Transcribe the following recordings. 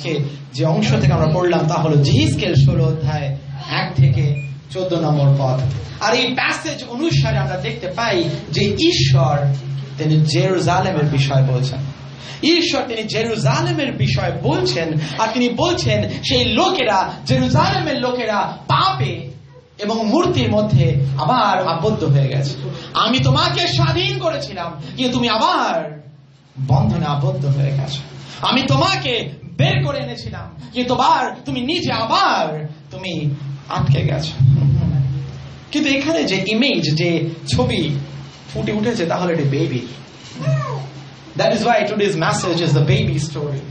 আজকে যে অংশ থেকে আমরা পড়লাম তা হলো জিহিজকেল 16 অধ্যায় 1 থেকে 14 নম্বর পদ। আর এই প্যাসেজ অনুসারে আমরা দেখতে পাই যে ঈশ্বর তিনি জেরুজালেমের বিষয় বলছেন। ঈশ্বর তিনি জেরুজালেমের বিষয় বলছেন, আর তিনি বলছেন সেই লোকেরা, জেরুজালেমের লোকেরা পাপে এবং মূর্তির মধ্যে আবার আবদ্ধ হয়ে গেছে। আমি তোমাকে স্বাধীন করেছিলাম, কিন্তু তুমি আবার বন্ধনে আবদ্ধ হয়ে গেছো। আমি তোমাকে বের করে এনেছিলাম, কিন্তু আবার তুমি নিজে আবার তুমি আটকে গেছো। কিন্তু এখানে যে ইমেজ, যে ছবি ফুটে উঠেছে তা হলো একটা baby. That is why today's message is the baby story.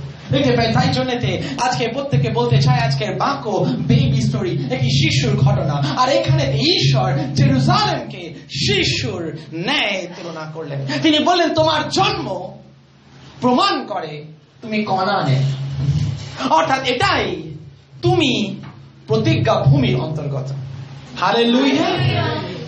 তাই জন্যতে আজকে প্রত্যেকে বলতে চায় আজকের বাক্য বেবি স্টোরি, একটি শিশুর ঘটনা। আর এখানে ঈশ্বর জেরুজালেমকে শিশুর ন্যায় তুলনা করলেন। তিনি বললেন তোমার জন্ম প্রমাণ করে তুমি কনানে, অর্থাৎ এটাই তুমি প্রতিজ্ঞা ভূমির অন্তর্গত। হালেলুয়া।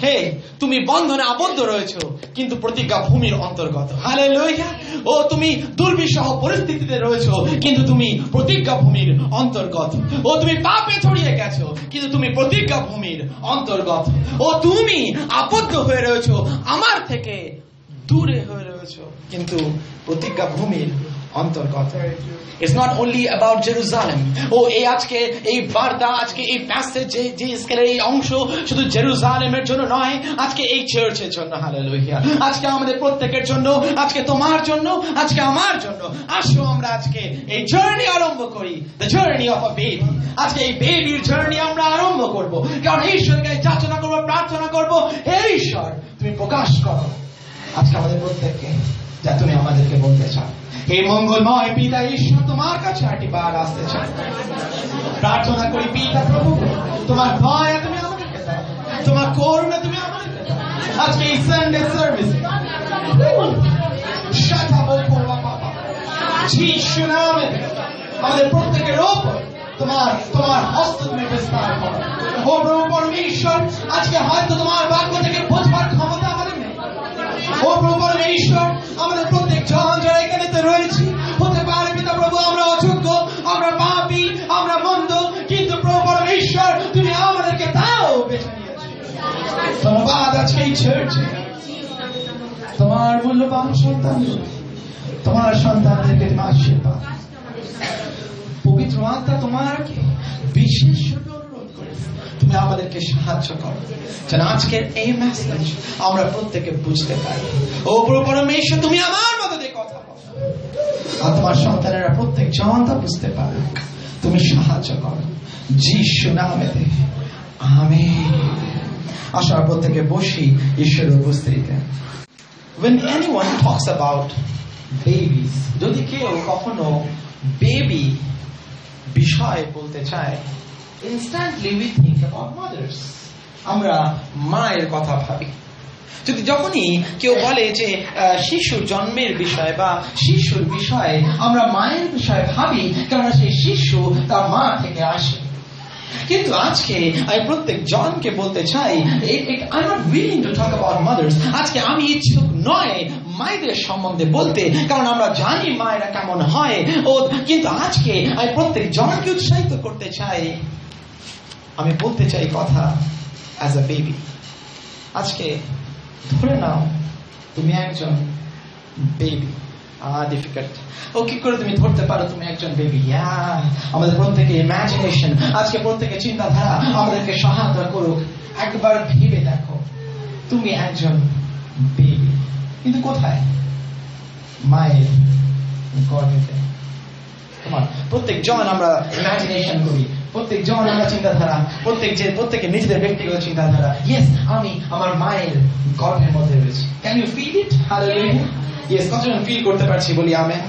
হে, তুমি বন্ধনে আবদ্ধ রয়েছো কিন্তু প্রতিজ্ঞা ভূমির অন্তর্গত। হালেলুয়া। ও তুমি দুর্বিষহ পরিস্থিতিতে রয়েছো কিন্তু তুমি প্রতিজ্ঞা ভূমির অন্তর্গত। ও তুমি পাপে ছড়িয়ে গেছো কিন্তু তুমি প্রতিজ্ঞা ভূমির অন্তর্গত। ও তুমি আবদ্ধ হয়ে রয়েছো, আমার থেকে দূরে হয়ে রয়েছো, কিন্তু প্রতিজ্ঞা ভূমির অন্তর্গত। It's not only about Jerusalem. এই আজকে এই বার্তা, আজকে এই প্যাসেজ, যে স্কেলের এই অংশ শুধু জেরুজালেমের জন্য নয়, আজকে এই চার্চের জন্য। হালেলুয়া। আজকে আমাদের প্রত্যেকের জন্য, আজকে তোমার জন্য, আজকে আমার জন্য। আসো আমরা আজকে এই জার্নি আরম্ভ করি, the journey of a baby। আজকে এই বেবির জার্নি আমরা আরম্ভ করব, কারণ ঈশ্বরকে যাচনা করব, প্রার্থনা করব, হে ঈশ্বর তুমি প্রকাশ করো আজকে আমাদের প্রত্যেককে যা তুমি আমাদেরকে বলতে চাও। হে মঙ্গলময় পিতা ঈশ্বর, তোমার কাছে একটি বার আসতে চাই। প্রার্থনা করি পিতা প্রভু, তোমার দয়া তুমি আমাদেরকে দাও, তোমার করুণা তুমি আমাদেরকে দাও। আজকে এই সানডে সার্ভিস যিশু নামে আমাদের প্রত্যেকের উপর তোমার হস্ত তুমি বিস্তার করো। ও প্রভু পরমেশ্বর, আজকে হয়তো তোমার বাক্য থেকে বোঝবার ক্ষমতা আমাদের নেই। ও প্রভু পরমেশ্বর, আমাদের প্রত্যেক জন যারা এখানে রয়েছি, হতে পারে পিতা প্রভু আমরা অযোগ্য, আমরা পাপী, আমরা মন্দ, কিন্তু প্রভু পরমেশ্বর তুমি আমাদেরকে তাও বেছে নিয়েছো। ধন্যবাদ আজকে এই চার্চে তোমার মূল্যবান সন্তান, তোমার সন্তানদেরকে তুমি আশীর্বাদ। পবিত্র আত্মা তোমাকে বিশেষ অনুরোধ করে তুমি আমাদেরকে সাহায্য করো যেন আজকের এই মেসেজ আমরা প্রত্যেকে বুঝতে পারি। ও প্রভু পরমেশ্বর তুমি আমার মতো দিয়ে কথা বলো, আর তোমার সন্তানেরা প্রত্যেক জন তা বুঝতে পারে, তুমি সাহায্য করো যিশু নামেতে, আমেন। আসো প্রত্যেকে বসি ঈশ্বরের উপস্থিতিতে। When anyone talks about babies, যদি কেউ কখনো বেবি বিষয় বলতে চায়, instantly we think about mothers. আমরা মায়ের কথা ভাবি। যখনই কেউ বলে যে শিশুর জন্মের বিষয় বা শিশুর বিষয়ে, আমরা মায়ের বিষয়ে ভাবি, কারণ সেই শিশু তার মা থেকে আসে। কিন্তু আজকে আমি প্রত্যেক জনকে বলতে চাই, I'm not willing to talk about mothers. আজকে আমি ইচ্ছুক নয় মায়েদের সম্বন্ধে বলতে, কারণ আমরা জানি মায়েরা কেমন হয়। কিন্তু আজকে আমি প্রত্যেক জনকে উৎসাহিত করতে চাই, আমি বলতে চাই কথা as a baby। আজকে ধরে নাও তুমি একজন বেবি। ডিফিকাল্ট। কি করে তুমি ধরতে পারো তুমি একজন বেবি? আমাদের প্রত্যেকে ইমাজিনেশন, আজকে প্রত্যেকে চিন্তাধারা আমাদেরকে সহায়তা করুক। একবার ভেবে দেখো তুমি একজন বেবি, কিন্তু কোথায়? মায়ের গর্ভেতে। তোমার প্রত্যেক জন আমরা ইমাজিনেশন করি, প্রত্যেক জন আমরা চিন্তাধারা, প্রত্যেকে নিজেদের ব্যক্তিগত চিন্তাধারা। ইয়েস, আমি আমার মায়ের গর্ভের মধ্যে রয়েছি। Can you feel it? Hallelujah. Yes, কতজন ফিল করতে পারছি? বলি আমেন।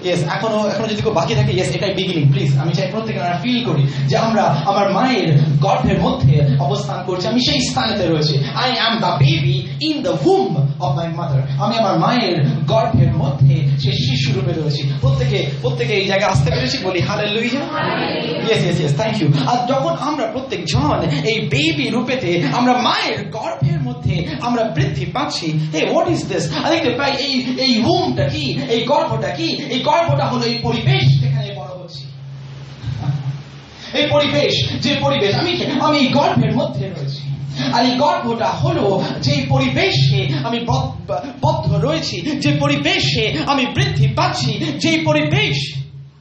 ইয়েস, এখনো যদি কেউ বাকি থাকে, ইয়েস এটাই বিগিনিং। প্লিজ, আমি চাই প্রত্যেকে আমরা ফিল করি যে আমরা আমার মায়ের গর্ভের মধ্যে অবস্থান করছি, আমি সেই স্থানেতে রয়েছি। I am the baby in the womb of my mother. আমি আমার মায়ের গর্ভের মধ্যে সেই শিশু রূপে রয়েছি। প্রত্যেকে এই জায়গায় আসতে পেরেছি? বলি হালেলুয়া। Yes, thank you. আর যখন আমরা প্রত্যেক জন এই বেবি রূপেতে আমরা মায়ের গর্ভের মধ্যে আমরা বৃদ্ধি পাচ্ছি, হে হোয়াট ইজ দিস? আমি দেখতে পাই এই womb-টা কি, এই গর্ভটা কি? এই গর্ভটা হলো এই পরিবেশ যেখানে বড় হচ্ছে। এই পরিবেশ, যে পরিবেশ আমি গর্ভের মধ্যে রয়েছি, আর এই গর্ভটা হলো যে পরিবেশে আমি বদ্ধ রয়েছি, যে পরিবেশে আমি বৃদ্ধি পাচ্ছি, যে পরিবেশ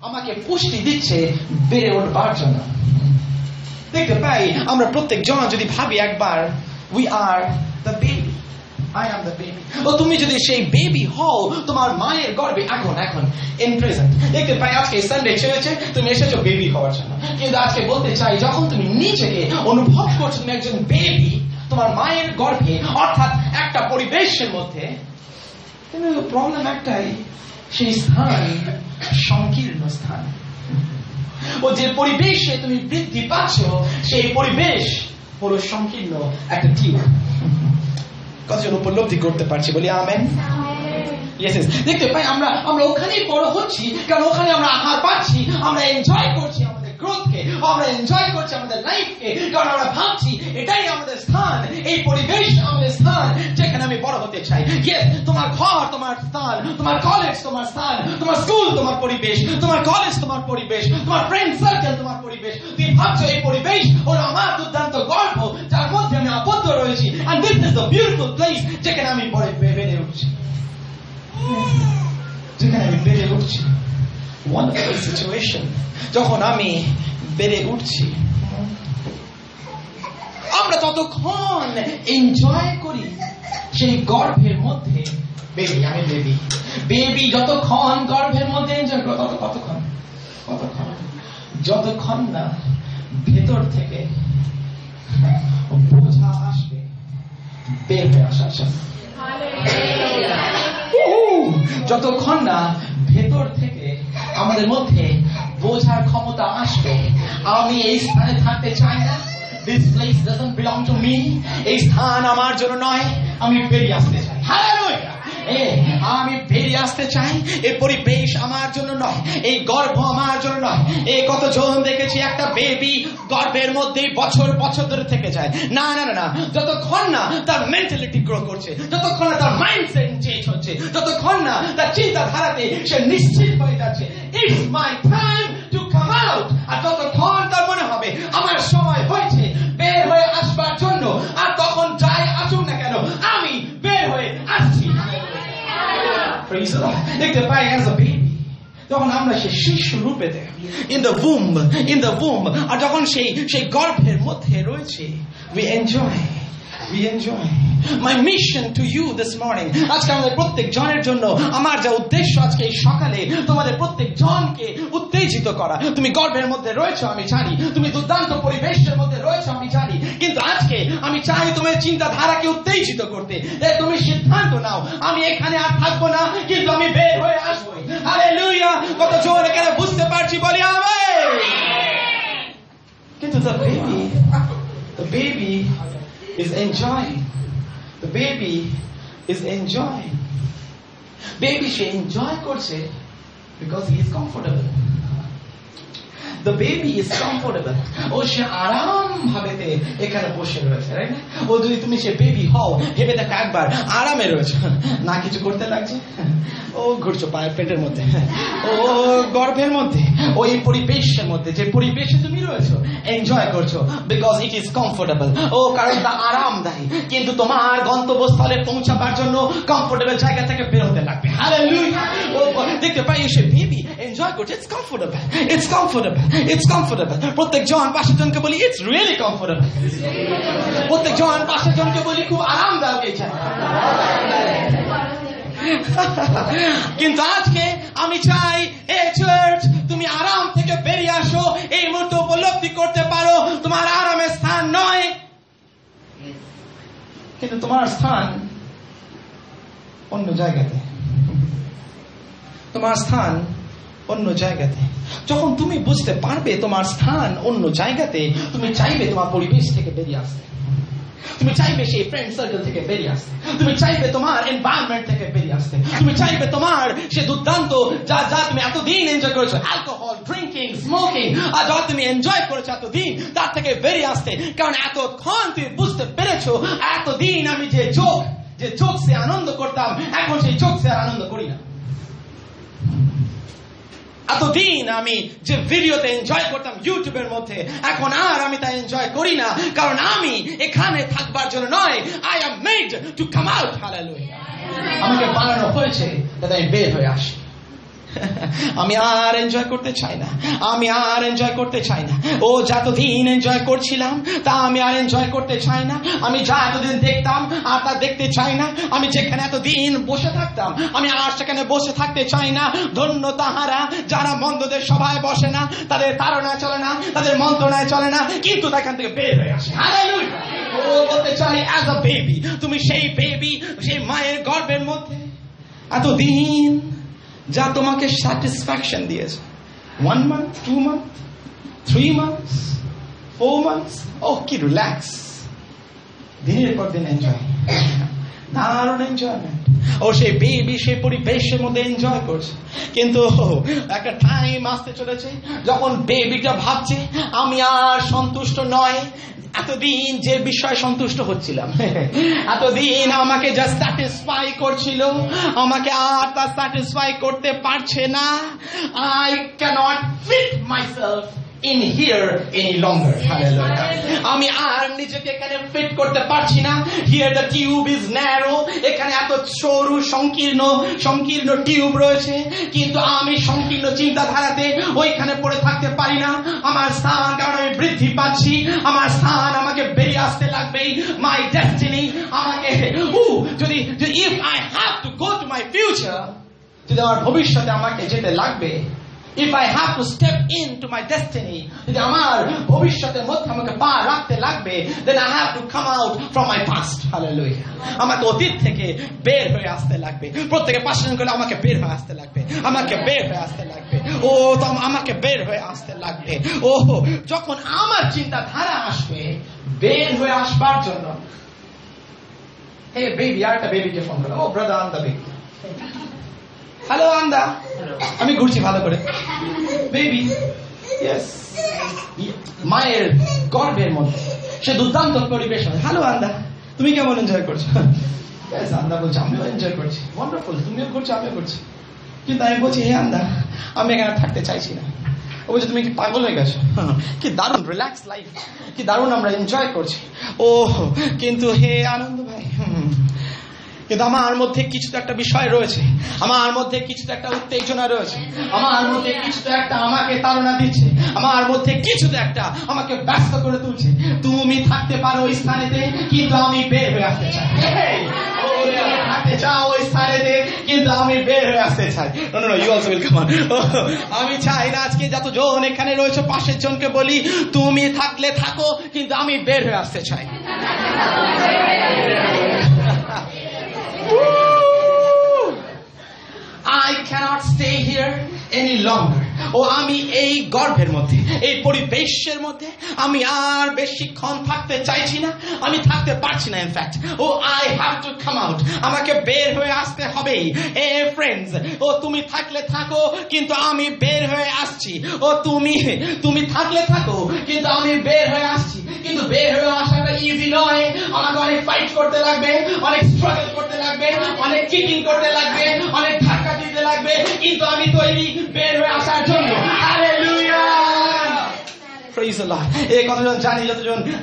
আমাকে পুষ্টি দিচ্ছে বেড়ে উঠবার জন্য। দেখতে পাই আমরা প্রত্যেক জন যদি ভাবি একবার, we are the baby, I am the baby। ও তুমি যদি সেই বেবি হও তোমার মায়ের গর্ভে এখন in present, দেখতে পাই আজকে সানডে চলেছে, তুমি এসেছো বেবি হওয়ার জন্য, কিন্তু আজকে বলতে চাই যখন তুমি নিজেকে অনুভব করছো তুমি একজন বেবি তোমার মায়ের গর্ভে, অর্থাৎ একটা পরিবেশের মধ্যে, কিন্তু প্রবলেম একটাই, সেই স্থান সংকীর্ণ স্থান। ও যে পরিবেশে তুমি বৃদ্ধি পাচ্ছ সেই পরিবেশ হলো সংকীর্ণ একটা টিউব। কতজন উপলব্ধি করতে পারছি বলি আমেন? দেখতে পাই আমরা ওখানেই বড় হচ্ছি, কারণ ওখানে আমরা আহার পাচ্ছি, আমরা এনজয় করছি আমাদের গ্রোথকে, আমরা এনজয় করছি আমাদের লাইফকে, কারণ আমরা ভাবছি এটাই আমাদের স্থান, এই পরিবেশ আমাদের স্থান যেখানে আমি বড় হতে চাই। তোমার ঘর তোমার স্থান, তোমার কলেজ তোমার স্থান, তোমার স্কুল তোমার পরিবেশ, তোমার কলেজ তোমার পরিবেশ, তোমার ফ্রেন্ড সার্কেল তোমার পরিবেশ। তুমি ভাবছো এই পরিবেশ হলো আমার দুর্দান্ত গর্ভ যার মধ্যে আমি আবদ্ধ রয়েছি, and this is the beautiful place যেখানে আমি বেড়ে উঠছি, যেখানে আমি বেড়ে উঠছি। Wonderful situation যখন আমি বেড়ে উঠছি। আমরা ততক্ষণ এনজয় করি সেই গর্ভের মধ্যে, বেবি যতক্ষণ গর্ভের মধ্যে এনজয় করো কতক্ষণ যতক্ষণ না ভেতর থেকে বোঝা আসবে বের হয়ে আসার জন্য, যতক্ষণ না ভেতর থেকে আমাদের মধ্যে বোঝার ক্ষমতা আসবে আমি এই স্থানে থাকতে চাই না, this place doesn't belong to me, এই স্থান আমার জন্য নয়, আমি বেরিয়ে আসতে চাই। হালেলুয়া! আমি বেরিয়ে আসতে চাই, এই পরিবেশ আমার জন্য নয়, এই গর্ভ আমার জন্য নয়। এই কতজন দেখেছি একটা বেবি গর্ভের মধ্যেই বছর ধরে থেকে যায়, না, যতক্ষণ না তার মেন্টালিটি গ্রো করছে, যতক্ষণ না তার মাইন্ডসেট চেঞ্জ হচ্ছে, যতক্ষণ না তার চিন্তাধারাতে সে নিশ্চিত হয়ে যাচ্ছে it's my time to come out, আর যতক্ষণ তার মনে হবে আমার সময় হয়েছে বের হয়ে আসবার জন্য, আর তখন যাই আসুক না কেন আমি বের হয়ে আসছি। দেখতে পাই as a baby যখন আমরা সেই শিশু রূপে in the womb, আর যখন সেই গর্ভের মধ্যে রয়েছে, we enjoy my mission to you this morning, আজকে আমাদের প্রত্যেক জনের জন্য আমার যা উদ্দেশ্য আজকে এই সকালে তোমাদের প্রত্যেক জনকে উত্তেজিত করা। তুমি গর্ভের মধ্যে রয়েছো আমি জানি, তুমি দুর্দান্ত পরিবেশের মধ্যে রয়েছো আমি জানি, কিন্তু আজকে আমি চাই তোমার চিন্তাধারাকে উত্তেজিত করতে। তুমি সিদ্ধান্ত নাও আমি এখানে আর থাকবো না, কিন্তু আমি বের হয়ে আসবো। হালেলুয়া! কত জোর এখানে বুঝতে পারছি বলি আমেন। কিন্তু the baby is enjoying. The baby is enjoying. Baby she enjoy করছে because he is comfortable. The baby is comfortable. ও সে আরাম ভাবে এখানে বসে রয়েছে, রাইট? ও যদি তুমি সে বেবি হও ভেবে দেখো একবার আরামে রয়েছে, না কিছু করতে লাগছে, ও ঘুরছো পায়ের পেটের মধ্যে, ও গর্ভের মধ্যে, ওই পরিবেশের মধ্যে, যে পরিবেশে তুমি রয়েছো এনজয় করছো বিকজ ইট ইজ কমফোর্টেবল। ও কারণ তা আরামদায়ী, কিন্তু তোমার গন্তব্যস্থলে পৌঁছাবার জন্য কমফোর্টেবল জায়গা থেকে বেরোতে লাগবে। হালেলুয়া! ও দেখতে পাই সে বেবি এনজয় করছে, ইটস কমফোর্টেবল। প্রত্যেক জন পাশের জনকে বলি ইটস রিয়েলি কমফোর্টেবল। প্রত্যেক জন পাশের জনকে বলি খুব আরামদায়ক এই জায়গা। কিন্তু আজকে আমি চাই এই চার্চ তুমি আরাম থেকে বেরিয়ে আসো, এই মুহূর্তে উপলব্ধি করতে পারো তোমার আরামের স্থান নয়, কিন্তু তোমার স্থান অন্য জায়গাতে, তোমার স্থান অন্য জায়গাতে। যখন তুমি বুঝতে পারবে তোমার স্থান অন্য জায়গাতে, তুমি চাইবে তোমার পরিবেশ থেকে বেরিয়ে আসতে, তুমি চাইবে সেই ফ্রেন্ড সার্কেল থেকে বেরিয়ে আসতে, তুমি চাইবে তোমার এনভায়রনমেন্ট থেকে বেরিয়ে আসতে, তুমি চাইবে তোমার সে দুর্দান্ত যা তুমি এতদিন এনজয় করেছো, অ্যালকোহল, ড্রিঙ্কিং, স্মোকিং, আর যা তুমি এনজয় করেছো এতদিন তার থেকে বেরিয়ে আসতে। কারণ এতক্ষণ তুমি বুঝতে পেরেছো এতদিন আমি যে চোখ সে আনন্দ করতাম, এখন সেই চোখ সে আর আনন্দ করি না। এতদিন আমি যে ভিডিওতে এনজয় করতাম ইউটিউবের মধ্যে, এখন আর আমি তা এনজয় করি না, কারণ আমি এখানে থাকবার জন্য নয়। I am made to come out. Hallelujah. আমাকে বানানো হয়েছে যাতে আমি বের হয়ে আসি। আমি আর এনজয় করতে চাই না, আমি আর এনজয় করতে চাই না। ও যতদিন এনজয় করছিলাম তা আমি আর এনজয় করতে চাই না। আমি যা এতদিন দেখতাম আর তা দেখতে চাই না। আমি যেখানে এতদিন বসে থাকতাম আমি আর সেখানে বসে থাকতে চাই না। ধন্য তাহারা যারা মন্দদের সভায় বসে না, তাদের তাড়নায় চলে না, তাদের মন্ত্রণায় চলে না, কিন্তু এখান থেকে বের হয়ে আসে। হালেলুয়া। ও বলতে চাই, অ্যাজ আ বেবি, তুমি সেই বেবি, সেই মায়ের গর্ভের মধ্যে এতদিন যা তোমাকে স্যাটিসফ্যাকশন দিয়েছে, 1 month, 2 months, 3 months, 4 months, ও কি রিল্যাক্স, দিনের পর দিন এনজয়, দারুণ এনজয়মেন্ট। ও সেই বেবি সেই পরিবেশের মধ্যে এনজয় করছে, কিন্তু একটা টাইম আসতে চলেছে যখন বেবিটা ভাবছে আমি আর সন্তুষ্ট নয়। এতদিন যে বিষয়ে সন্তুষ্ট হচ্ছিলাম, এতদিন আমাকে যা স্যাটিসফাই করছিল, আমাকে আর তা স্যাটিসফাই করতে পারছে না। I can't fit myself in here any longer. Hallelujah. আমি আর নিজেকে এখানে ফিট করতে পারছি না। Here the tube is narrow. এখানে এত সরু সংকীর্ণ টিউব রয়েছে, কিন্তু আমি সংকীর্ণ চিন্তাধারাতে ওইখানে পড়ে থাকতে পারি না। আমার স্থান, কারণ আমি বৃদ্ধি পাচ্ছি, আমার স্থান আমাকে বেরিয়ে আসতে লাগবে। My destiny আমাকে যদি if I have to go to my future, যদি আমার ভবিষ্যতে আমাকে যেতে লাগবে, if I have to step into my destiny, যদি আমার ভবিষ্যতের মধ্যে আমাকে পা রাখতে লাগবে, then I have to come out from my past. Hallelujah. আমাকে অতীত থেকে বের হয়ে আসতে লাগবে। প্রত্যেকে পাশে করে আমাকে বের হয়ে আসতে লাগবে, আমাকে বের হয়ে আসতে লাগবে। ও তো আমাকে বের হয়ে আসতে লাগবে। ও যখন আমার চিন্তাধারা আসবে বের হয়ে আসবার জন্য, হে বেবি, আরেকটা বেবিকে ফোন করো। ও ব্রাদার আন্দা বেবি, হ্যালো আন্দা, আমি ঘুরছি ভালো করে। বেবি, ইয়েস, মায়ের গর্ভের মধ্যে সে দুর্দান্ত পরিবেশ। হ্যালো আন্দা, তুমি কেমন এনজয় করছো? আন্দা বলছে আমিও এনজয় করছি। ওয়ান্ডারফুল, তুমিও করছো আমিও করছি। কিন্তু আমি বলছি হে আন্দা, আমি এখানে থাকতে চাইছি না। ও বলছে তুমি কি পাগল হয়ে গেছো? কি দারুণ রিল্যাক্স লাইফ, কি দারুণ আমরা এনজয় করছি। ও কিন্তু হে আনন্দ ভাই, কিন্তু আমার মধ্যে কিছু একটা বিষয় রয়েছে, আমার মধ্যে কিছু একটা উত্তেজনা রয়েছে, আমার মধ্যে কিছু একটা আমাকে তাড়না দিচ্ছে, আমার মধ্যে কিছু একটা আমাকে ব্যস্ত করে তুলছে। তুমি থাকতে পারো ওই স্থানেতে, কিন্তু আমি বের হয়ে আসতে চাই। থাকতে চাও ওই স্থানেতে, কিন্তু আমি বের হয়ে আসতে চাই। You also will come on. আমি চাই না আজকে যতজন এখানে রয়েছে পাশের জনকে বলি তুমি থাকলে থাকো, কিন্তু আমি বের হয়ে আসতে চাই। I cannot stay here any longer. ও আমি এই গর্ভের মধ্যে, এই পরিবেশের মধ্যে আমি আর বেশিক্ষণ থাকতে চাইছি না, আমি থাকতে পারছি না। ইনফ্যাক্ট ও I have to come out. আমাকে বের হয়ে আসতে হবে। এ ফ্রেন্ডস, ও তুমি থাকলে থাকো, কিন্তু আমি বের হয়ে আসছি। ও তুমি থাকলে থাকো, কিন্তু আমি বের হয়ে আসছি। কিন্তু বের হয়ে আসাটা ইজি নয়। আমাকে অনেক ফাইট করতে লাগবে, অনেক স্ট্রাগল করতে লাগবে, অনেক কিকিং করতে লাগবে, অনেক ধাক্কা দিতে লাগবে, কিন্তু আমি তৈরি বের হয়ে আসার জন্য। Hallelujah, praise the Lord. এই কতজন জানি,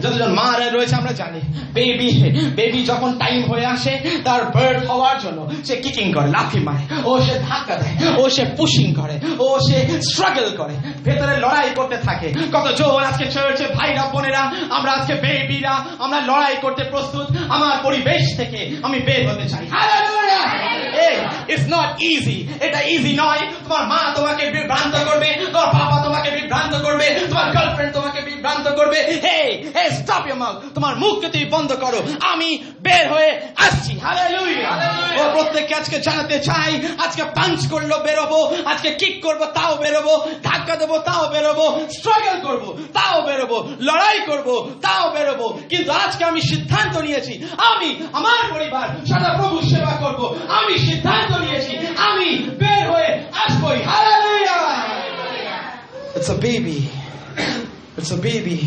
যতজন মা রয়েছে আমরা জানি, বেবি যখন টাইম হয়ে আসে তার বার্থ হওয়ার জন্য সে কিকিং করে, লাথি মারে, ও সে ধাক্কা দেয়, ও সে পুশিং করে, ও সে স্ট্রাগল করে, ভেতরে লড়াই করতে থাকে। কতজন আজকে চলছে ভাইরা বোনেরা, আমরা আজকে বেবিরা আমরা লড়াই করতে প্রস্তুত। আমার পরিবেশ থেকে আমি বের হতে চাই। হালেলুয়া। It's not easy. এটা ইজি নয়। তোমার মা তোমাকে বিভ্রান্ত করবে, তোমার বাবা তোমাকে বিভ্রান্ত করবে, তোমার গার্লফ্রেন্ড তোমাকে বিভ্রান্ত করবে। Hey, stop your mouth. তোমার মুখকে তুমি বন্ধ করো। আমি বের হয়ে আসছি। হালেলুয়া। ও প্রত্যেককে আজকে জানাতে চাই, আজকে পাঞ্চ করলো বেরোবো, আজকে কিক করবো তাও বেরোবো, ধাক্কা দেবো তাও বেরোবো, স্ট্রাগল করবো তাও বেরোবো, লড়াই করবো তাও বেরোবো। কিন্তু আজকে আমি সিদ্ধান্ত নিয়েছি, আমি আমার পরিবার সারা প্রভু সেবা করবো। আমি সিদ্ধান্ত নিয়েছি, আমি বের হয়ে আসবোই। Hallelujah. It's a baby. It's a baby.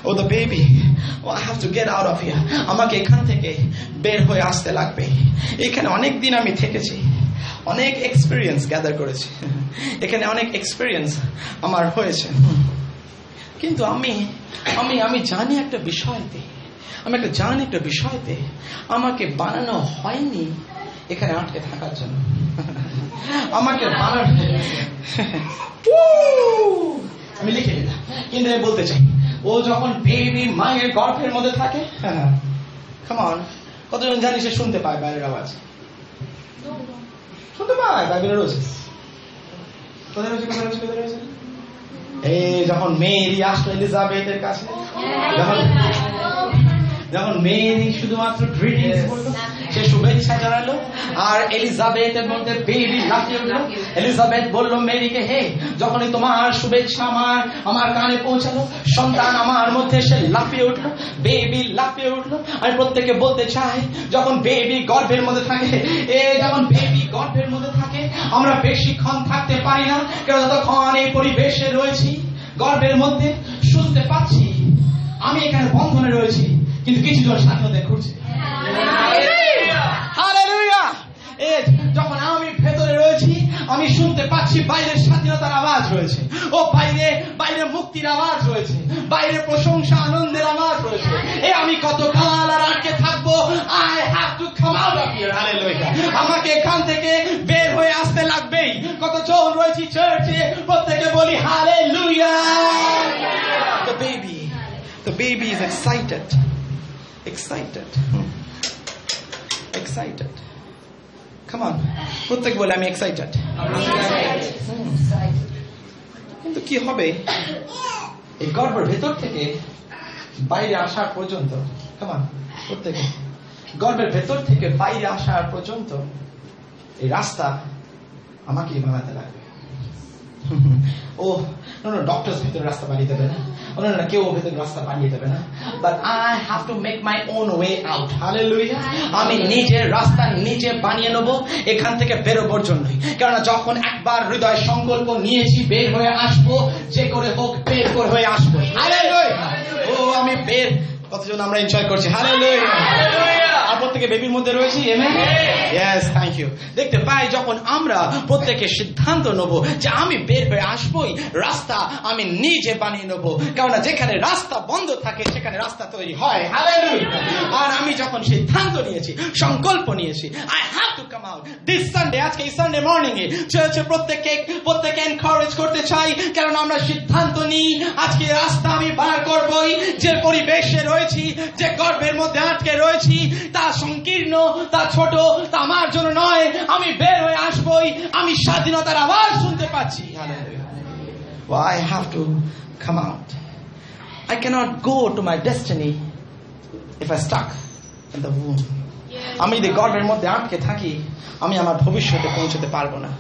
Oh, the baby. Oh, I have to get out of here. আমাকে এখান থেকে বের হয়ে আসতে লাগবে। এখানে অনেক দিন আমি থেকেছি, অনেক এক্সপিরিয়েন্স গ্যাদার করেছি, এখানে অনেক এক্সপিরিয়েন্স আমার হয়েছে, কিন্তু আমি জানি একটা বিষয়তে, আমাকে বানানো হয়নি এখানে আটকে থাকার জন্য। আমাকে বানানো আমি লিখে দিলাম, কিন্তু আমি বলতে চাই ও যখন বেবি মায়ের গর্ভের মধ্যে থাকে, কাম অন, কতজন জানি সে শুনতে পায় বাইরের আওয়াজ? শুনতে পায়, বাইবেলে রয়েছে। কোথায় রয়েছে? এই যখন মেরি আসলো এলিজাবেথের কাছে, যখন মেরি শুধুমাত্র গ্রিটিংস বলল, সে শুভেচ্ছা জানালো, আর এলিজাবেথের মধ্যে বেবি লাফিয়ে উঠলো। এলিজাবেথ বলল মেরিকে, হে, যখনই তোমার শুভেচ্ছা আমার কানে পৌঁছালো, সন্তান আমার মধ্যে সে লাফিয়ে উঠলো, বেবি লাফিয়ে উঠলো। আমি প্রত্যেকে বলতে চাই, যখন বেবি গর্ভের মধ্যে থাকে, আমরা বেশিক্ষণ থাকতে পারি না, কারণ যতক্ষণ এই পরিবেশে রয়েছি, গর্ভের মধ্যে শুনতে পাচ্ছি আমি এখানে বন্ধনে রয়েছি, কিন্তু কিছু জন স্বাধীনতায় ঘুরছে। হালেলুয়া! যখন আমি ভেতরে রয়েছি, আমি শুনতে পাচ্ছি বাইরের স্বাধীনতার আওয়াজ রয়েছে, ও বাইরে মুক্তির আওয়াজ রয়েছে, বাইরে প্রশংসা আনন্দের আওয়াজ রয়েছে। আমি কতকাল আর আটকে থাকবো? I have to come out of here. Hallelujah! আমাকে এখান থেকে বের হয়ে আসতে লাগবেই। কতজন রয়েছি চার্চে, প্রত্যেকে বলি hallelujah. The baby is excited. Come on, প্রত্যেক বলে আমি এক্সাইটেড। কিন্তু কি হবে এই গর্ভের ভেতর থেকে বাইরে আসার পর্যন্ত? Come on, প্রত্যেকে গর্ভের ভেতর থেকে বাইরে আসার পর্যন্ত এই রাস্তা আমাকেই বানাতে লাগবে। ডক্টরস ভিতরে রাস্তা বানিয়ে দেবে না, কেউ ভেতরে রাস্তা বানিয়ে দেবে না, but I have to make my own way out. Hallelujah! আমি নিজের রাস্তা নিজে বানিয়ে নেব এখান থেকে বেরোবার জন্যই। কেননা যখন একবার হৃদয় সংকল্প নিয়েছি বের হয়ে আসবো, যে করে হোক বের করে হয়ে আসবো। হালেলুয়া! আমি বের, কতজন আমরা এনজয় করছি? হালেলুয়া! আর প্রত্যেকে বেবির মধ্যে রয়েছি। Yes, thank you. দেখতে পাই যখন আমরা প্রত্যেকে সিদ্ধান্ত নেব যে আমি বের হয়ে আসবই, রাস্তা আমি নিজে বানিয়ে নেব, কেননা যেখানে রাস্তা বন্ধ থাকে সেখানে রাস্তা তৈরি হয়। হালেলুয়া! আর আমি যখন সিদ্ধান্ত নিয়েছি, সংকল্প নিয়েছি, I have to come out this Sunday, আজকে এই সানডে মর্নিং এ চার্চে প্রত্যেকে এনকারেজ করতে চাই, কারণ আমরা সিদ্ধান্ত নিই আজকে রাস্তা আমি বার করবই। যে পরিবেশে রয়েছি, যে গর্ভের মধ্যে আটকে রয়েছি, তা সংকীর্ণ, তা ছোট, তা আমার জন্য নয়। আমি বের হয়ে আসবই, আমি স্বাধীনতার আওয়াজ শুনতে পাচ্ছি। I have to come out. I cannot go to my destiny if I stuck in the womb. আমি যদি গর্ভের মধ্যে আটকে থাকি, আমি আমার ভবিষ্যতে পৌঁছতে পারবো না।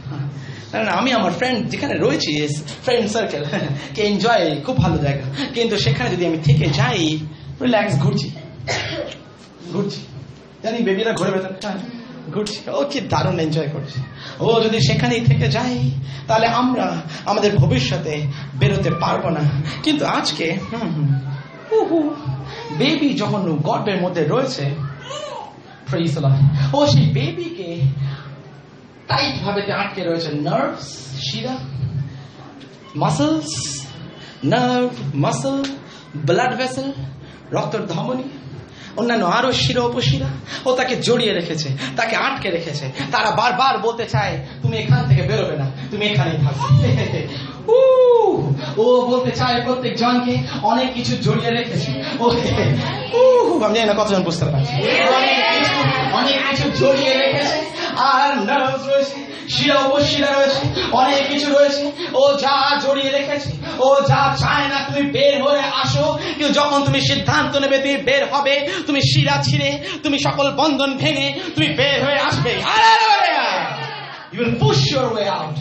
আমি আমার ফ্রেন্ড যেখানে রয়েছি, ফ্রেন্ড সার্কেল কে এনজয়, খুব ভালো জায়গা, কিন্তু সেখানে যদি আমি থেকে যাই, রিল্যাক্স ঘুরছি, জানি বেবিরা ঘুরে বেড়াতে ঘুরছি, ও কি দারুণ এনজয় করছে। ও যদি সেখানেই থেকে যাই, তাহলে আমরা আমাদের ভবিষ্যতে বেরোতে পারবো না। কিন্তু আজকে বেবি যখন গর্ভের মধ্যে রয়েছে, ও সেই বেবিকে টাইট ভাবে আটকে রয়েছে নার্ভস, শিরা, muscles, nerve, muscle, blood vessel, রক্তের ধমনী, অন্যান্য আরো শিরা উপশিরা, ও তাকে জড়িয়ে রেখেছে, তাকে আটকে রেখেছে। তারা বারবার বলতে চায় তুমি এখান থেকে বেরোবে না, তুমি এখানেই থাকবে। ও বলতে চায় প্রত্যেক জনকে অনেক কিছু জড়িয়ে রেখেছে। আমি জানি না কতজন বুঝতে পারছি। অনেক কিছু জড়িয়ে রেখেছে, আর নার্ভস রয়েছে, শিরা উপশিরা রয়েছে, অনেক কিছু রয়েছে। ও যা জড়িয়ে রেখেছে, ও যা চায় না তুমি বের হয়ে আসো। কিন্তু যখন তুমি সিদ্ধান্ত নেবে তুমি বের হবে, তুমি শিরা ছিঁড়ে, তুমি সকল বন্ধন ভেঙে তুমি বের হয়ে আসবে। You will push your way out.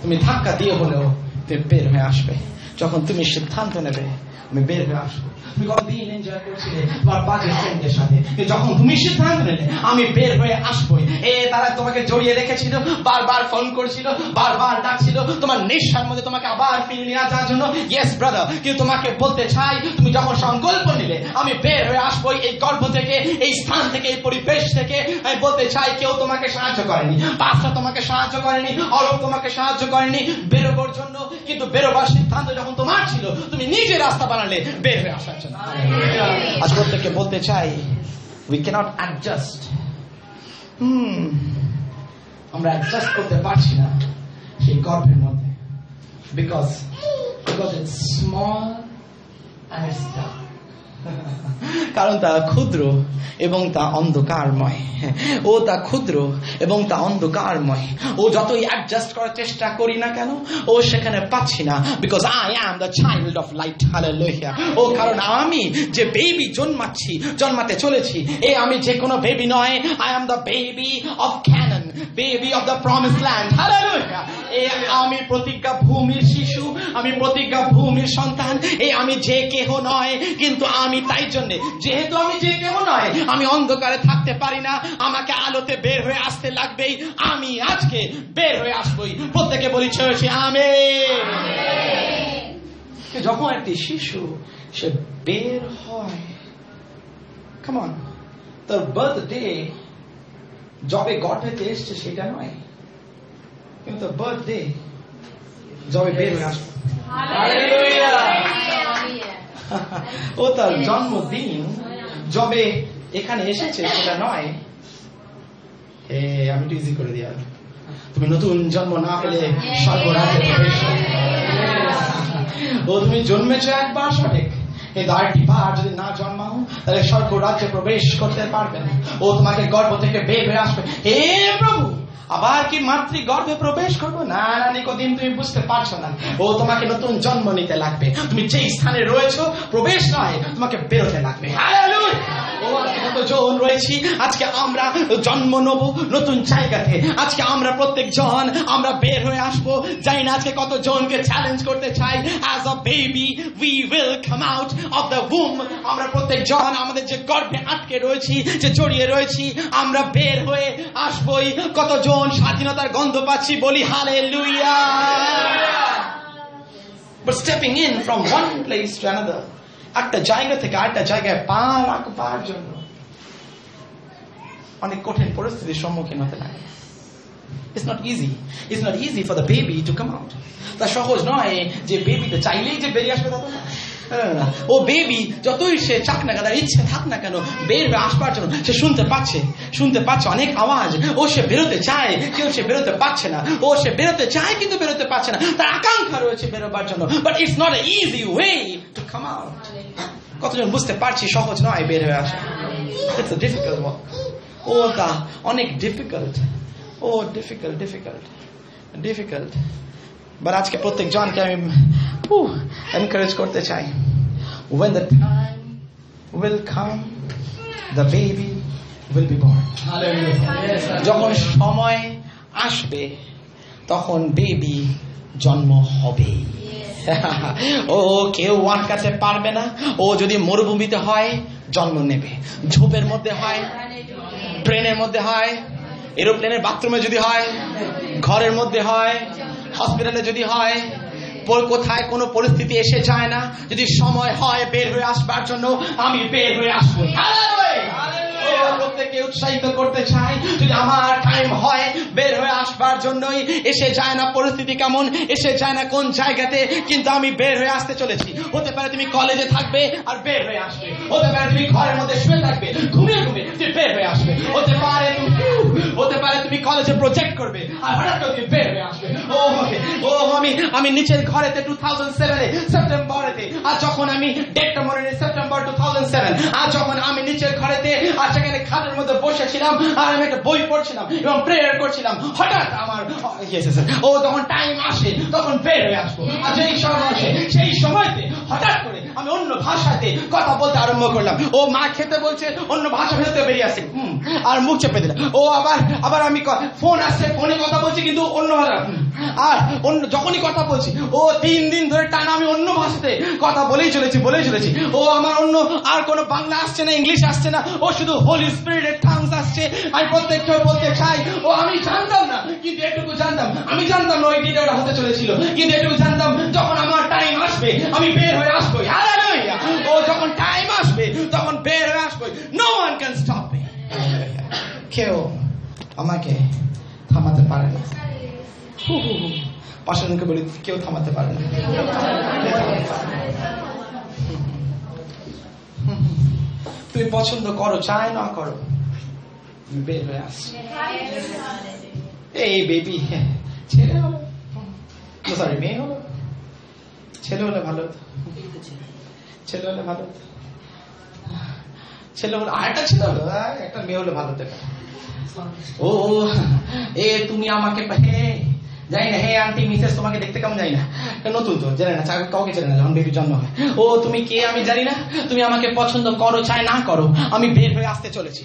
তুমি ধাক্কা দিয়ে হলেও তুমি বের হয়ে আসবে। যখন তুমি সিদ্ধান্ত নেবে আমি বের হয়ে আসবো। তুমি কতদিন এনজয় করছিলে তোমার বাজে ফ্রেন্ডের সাথে, যখন তুমি সিদ্ধান্ত নিলে আমি বের হয়ে আসবোই, তারা তোমাকে জড়িয়ে রেখেছিল, বারবার ফোন করছিল, বারবার ডাকছিল তোমার নেশার মধ্যে তোমাকে আবার ফিরে নিয়ে আসার জন্য। ইয়েস ব্রাদার, কিন্তু তোমাকে বলতে চাই, তুমি যখন সংকল্প নিলে আমি বের হয়ে আসবোই এই গর্ভ থেকে, এই স্থান থেকে, এই পরিবেশ থেকে, আমি বলতে চাই কেউ তোমাকে সাহায্য করেনি, পাস্টার তোমাকে সাহায্য করেনি, অরব তোমাকে সাহায্য করেনি বেরোবার জন্য, কিন্তু বেরোবার সিদ্ধান্ত যখন তোমার ছিল তুমি নিজে রাস্তা বানালে বের হয়ে আসার জন্য। আজ প্রত্যেককে বলতে চাই we cannot adjust, আমরা অ্যাডজাস্ট করতে পারছি না সেই গর্ভের মধ্যে, because it's small and it's dark. কারণ তা ক্ষুদ্র এবং তা অন্ধকারময়। ও তা ক্ষুদ্র এবং তা অন্ধকারময়। ও যতই অ্যাডজাস্ট করার চেষ্টা করি না কেন ও সেখানে পাচ্ছি না, because I am the child of light. Hallelujah. ও কারণ আমি যে বেবি জন্মাতে চলেছি, আমি যে কোনো বেবি নয়, I am the baby of Canaan, baby of the promise land. Hallelujah. আমি প্রতিজ্ঞা ভূমির শিশু, আমি প্রতিজ্ঞা ভূমির সন্তান। আমি যে কেহ নয়, কিন্তু আমি তাই জন্য, যেহেতু আমি যে কেহ নয়, আমি অন্ধকারে থাকতে পারি না, আমাকে আলোতে বের হয়ে আসতে লাগবেই। আমি আজকে বের হয়ে আসবই। প্রত্যেকে বলি চলেছি আমেন। যখন একটি শিশু সে বের হয়, কাম অন, তার বার্থডে যবে গর্ভেতে এসছে সেটা নয়, কিন্তু বার্থডে যবে বের হয়ে আসবে। ও তার জন্মদিন যবে এখানে এসেছে সেটা নয়। আমি একটু ইজি করে দিয়া, তুমি নতুন জন্ম না পেলে স্বর্গরাজ্যে প্রবেশ করবে। ও তুমি জন্মেছো একবার সঠিক, কিন্তু আরেকটি বার যদি না জন্মাও তাহলে স্বর্গরাজ্যে প্রবেশ করতে পারবে না। ও তোমাকে গর্ভ থেকে বের হয়ে আসবে। হে প্রভু, আবার কি মাতৃ গর্ভে প্রবেশ করবো? না না নিকোদিম, তুমি বুঝতে পারছো না। ও তোমাকে নতুন জন্ম নিতে লাগবে। তুমি যেই স্থানে রয়েছো প্রবেশ নয়, তোমাকে বেরোতে লাগবে। হালেলুয়া। ও আজকে কতজন রয়েছি, আজকে আমরা জন্ম নেব নতুন জায়গাতে। আজকে আমরা প্রত্যেকজন আমরা বের হয়ে আসবো। জানি না আজকে কতজনকে চ্যালেঞ্জ করতে চাই, as a baby we will come out of the womb. আমরা প্রত্যেকজন আমাদের যে গর্ভে আটকে রয়েছি, যে জড়িয়ে রয়েছি, আমরা বের হয়ে আসবই। কতজন স্বাধীনতার গন্ধ পাচ্ছি, বলি hallelujah. But stepping in from one place to another, একটা জায়গা থেকে আরেকটা জায়গায় পা রাখবার জন্য অনেক কঠিন পরিস্থিতির সম্মুখীন হতে লাগে। It's not easy. It's not easy for the baby to come out. তা সহজ নয় যে বেবিতে চাইলেই যে বেরিয়ে আসবে তা না। ও বেবি যতই সে চাক না কেন, ইচ্ছে থাক না কেন, বের হয়ে আসবার জন্য সে শুনতে পাচ্ছে অনেক আওয়াজ। ও সে বেরোতে চায়, কিন্তু সে বেরোতে পারছে না। ও সে বেরোতে চায় কিন্তু বেরোতে পারছে না। তার আকাঙ্ক্ষা রয়েছে বেরোবার জন্য, but it's not a easy way to come out. কতজন বুঝতে পারছি সহজ নয় বের হয়ে আসা। It's a difficult work. ও তা অনেক ডিফিকাল্ট। O difficult. বাট আজকে প্রত্যেক জনকে আমি এনকারেজ করতে চাই, when the time will come the baby will be born. যখন সময় আসবে তখন বেবি জন্ম হবে। ও কেউ আটকাতে পারবে না। ও যদি মরুভূমিতে হয় জন্ম নেবে, ঝোপের মধ্যে হয়, ট্রেনের মধ্যে হয়, এরোপ্লেনের বাথরুমে যদি হয়, ঘরের মধ্যে হয়, হসপিটালে যদি হয়, কোথায় কোনো পরিস্থিতি এসে যায় না, যদি সময় হয় বের হয়ে আসবার জন্য, আমি বের হয়ে আসবো। প্রত্যেককে উৎসাহিত করতে চাই, যদি আমার টাইম হয় বের হয়ে আসবার জন্যই। এসে যায় না পরিস্থিতি কেমন, এসে যায় না কোন জায়গাতে, কিন্তু আমি বের হয়ে আসতে চলেছি। হতে পারে তুমি কলেজে থাকবে আর বের হয়ে আসবে, হতে পারে তুমি ঘরের মধ্যে শুয়ে থাকবে ঘুমিয়ে তুমি বের হয়ে আসবে, হতে পারে তুমি কলেজে প্রজেক্ট করবে আর হঠাৎ করে তুমি বের হয়ে আসবে। আমি নিচের ঘরেতে 2007 সেপ্টেম্বরেতে, আর যখন আমি ডেটটা মনে নেই, সেপ্টেম্বর 2007, আর যখন আমি নিচের ঘরেতে আর সেখানে খাটের মধ্যে বসেছিলাম আর আমি একটা বই পড়ছিলাম এবং প্রেয়ার করছিলাম, হঠাৎ আমার যখন টাইম আসে তখন বের হয়ে আসবো। আর যেই সময় আসে সেই সময়তে হঠাৎ করে আমি অন্য ভাষাতে কথা বলতে আরম্ভ করলাম। ও মা খেতে বলছে, অন্য ভাষা ভেতরে বেরিয়ে আসে, আর মুখ চেপে দিলাম। ও আবার আমি ফোন আসছে, ফোনে কথা বলছি কিন্তু অন্য ভাষা, আর অন্য যখনই কথা বলছি ও 3 দিন ধরে টানা আমি অন্য ভাষাতে কথা বলেই চলেছি। ও আমার অন্য আর কোনো বাংলা আসছে না, ইংলিশ আসছে না, ও শুধু হোলি স্পিরিটেড টাংস আসছে। আমি প্রত্যেককে বলতে চাই, ও আমি জানতাম না, কিন্তু এটুকু জানতাম, আমি জানতাম না ওই দিনে ওটা হতে চলেছিল, কিন্তু এটুকু জানতাম যখন আমার টাইম আসবে আমি বের হয়ে আসবো। হালেলুয়া! ও যখন টাইম আসবে তখন বের হয়ে আসবো। No one can stop me. কেউ আমাকে থামাতে পারে না। পাশানকে বলি, কেউ থামাতে পারে না। তুমি পছন্দ করো চাই না করো, বের হয়ে আস। এই বেবি ছেলে হলো, সরি মেয়ে হলো, ছেলে হলে ভালো হতো, ছেলে হলে ভালো হতো, ছেলে হলো আরেকটা ছেলে হলো, একটা মেয়ে হলে ভালো হতো। ও এ তুমি আমাকে জানি না, হে আন্টি মিসেস তোমাকে দেখতে কেমন জানি না, নতুন তো জানি না, কাউকে জানি না, যখন বেবির জন্ম হয়। ও তুমি কে আমি জানি না, তুমি আমাকে পছন্দ করো চাই না করো, আমি বের হয়ে আসতে চলেছি।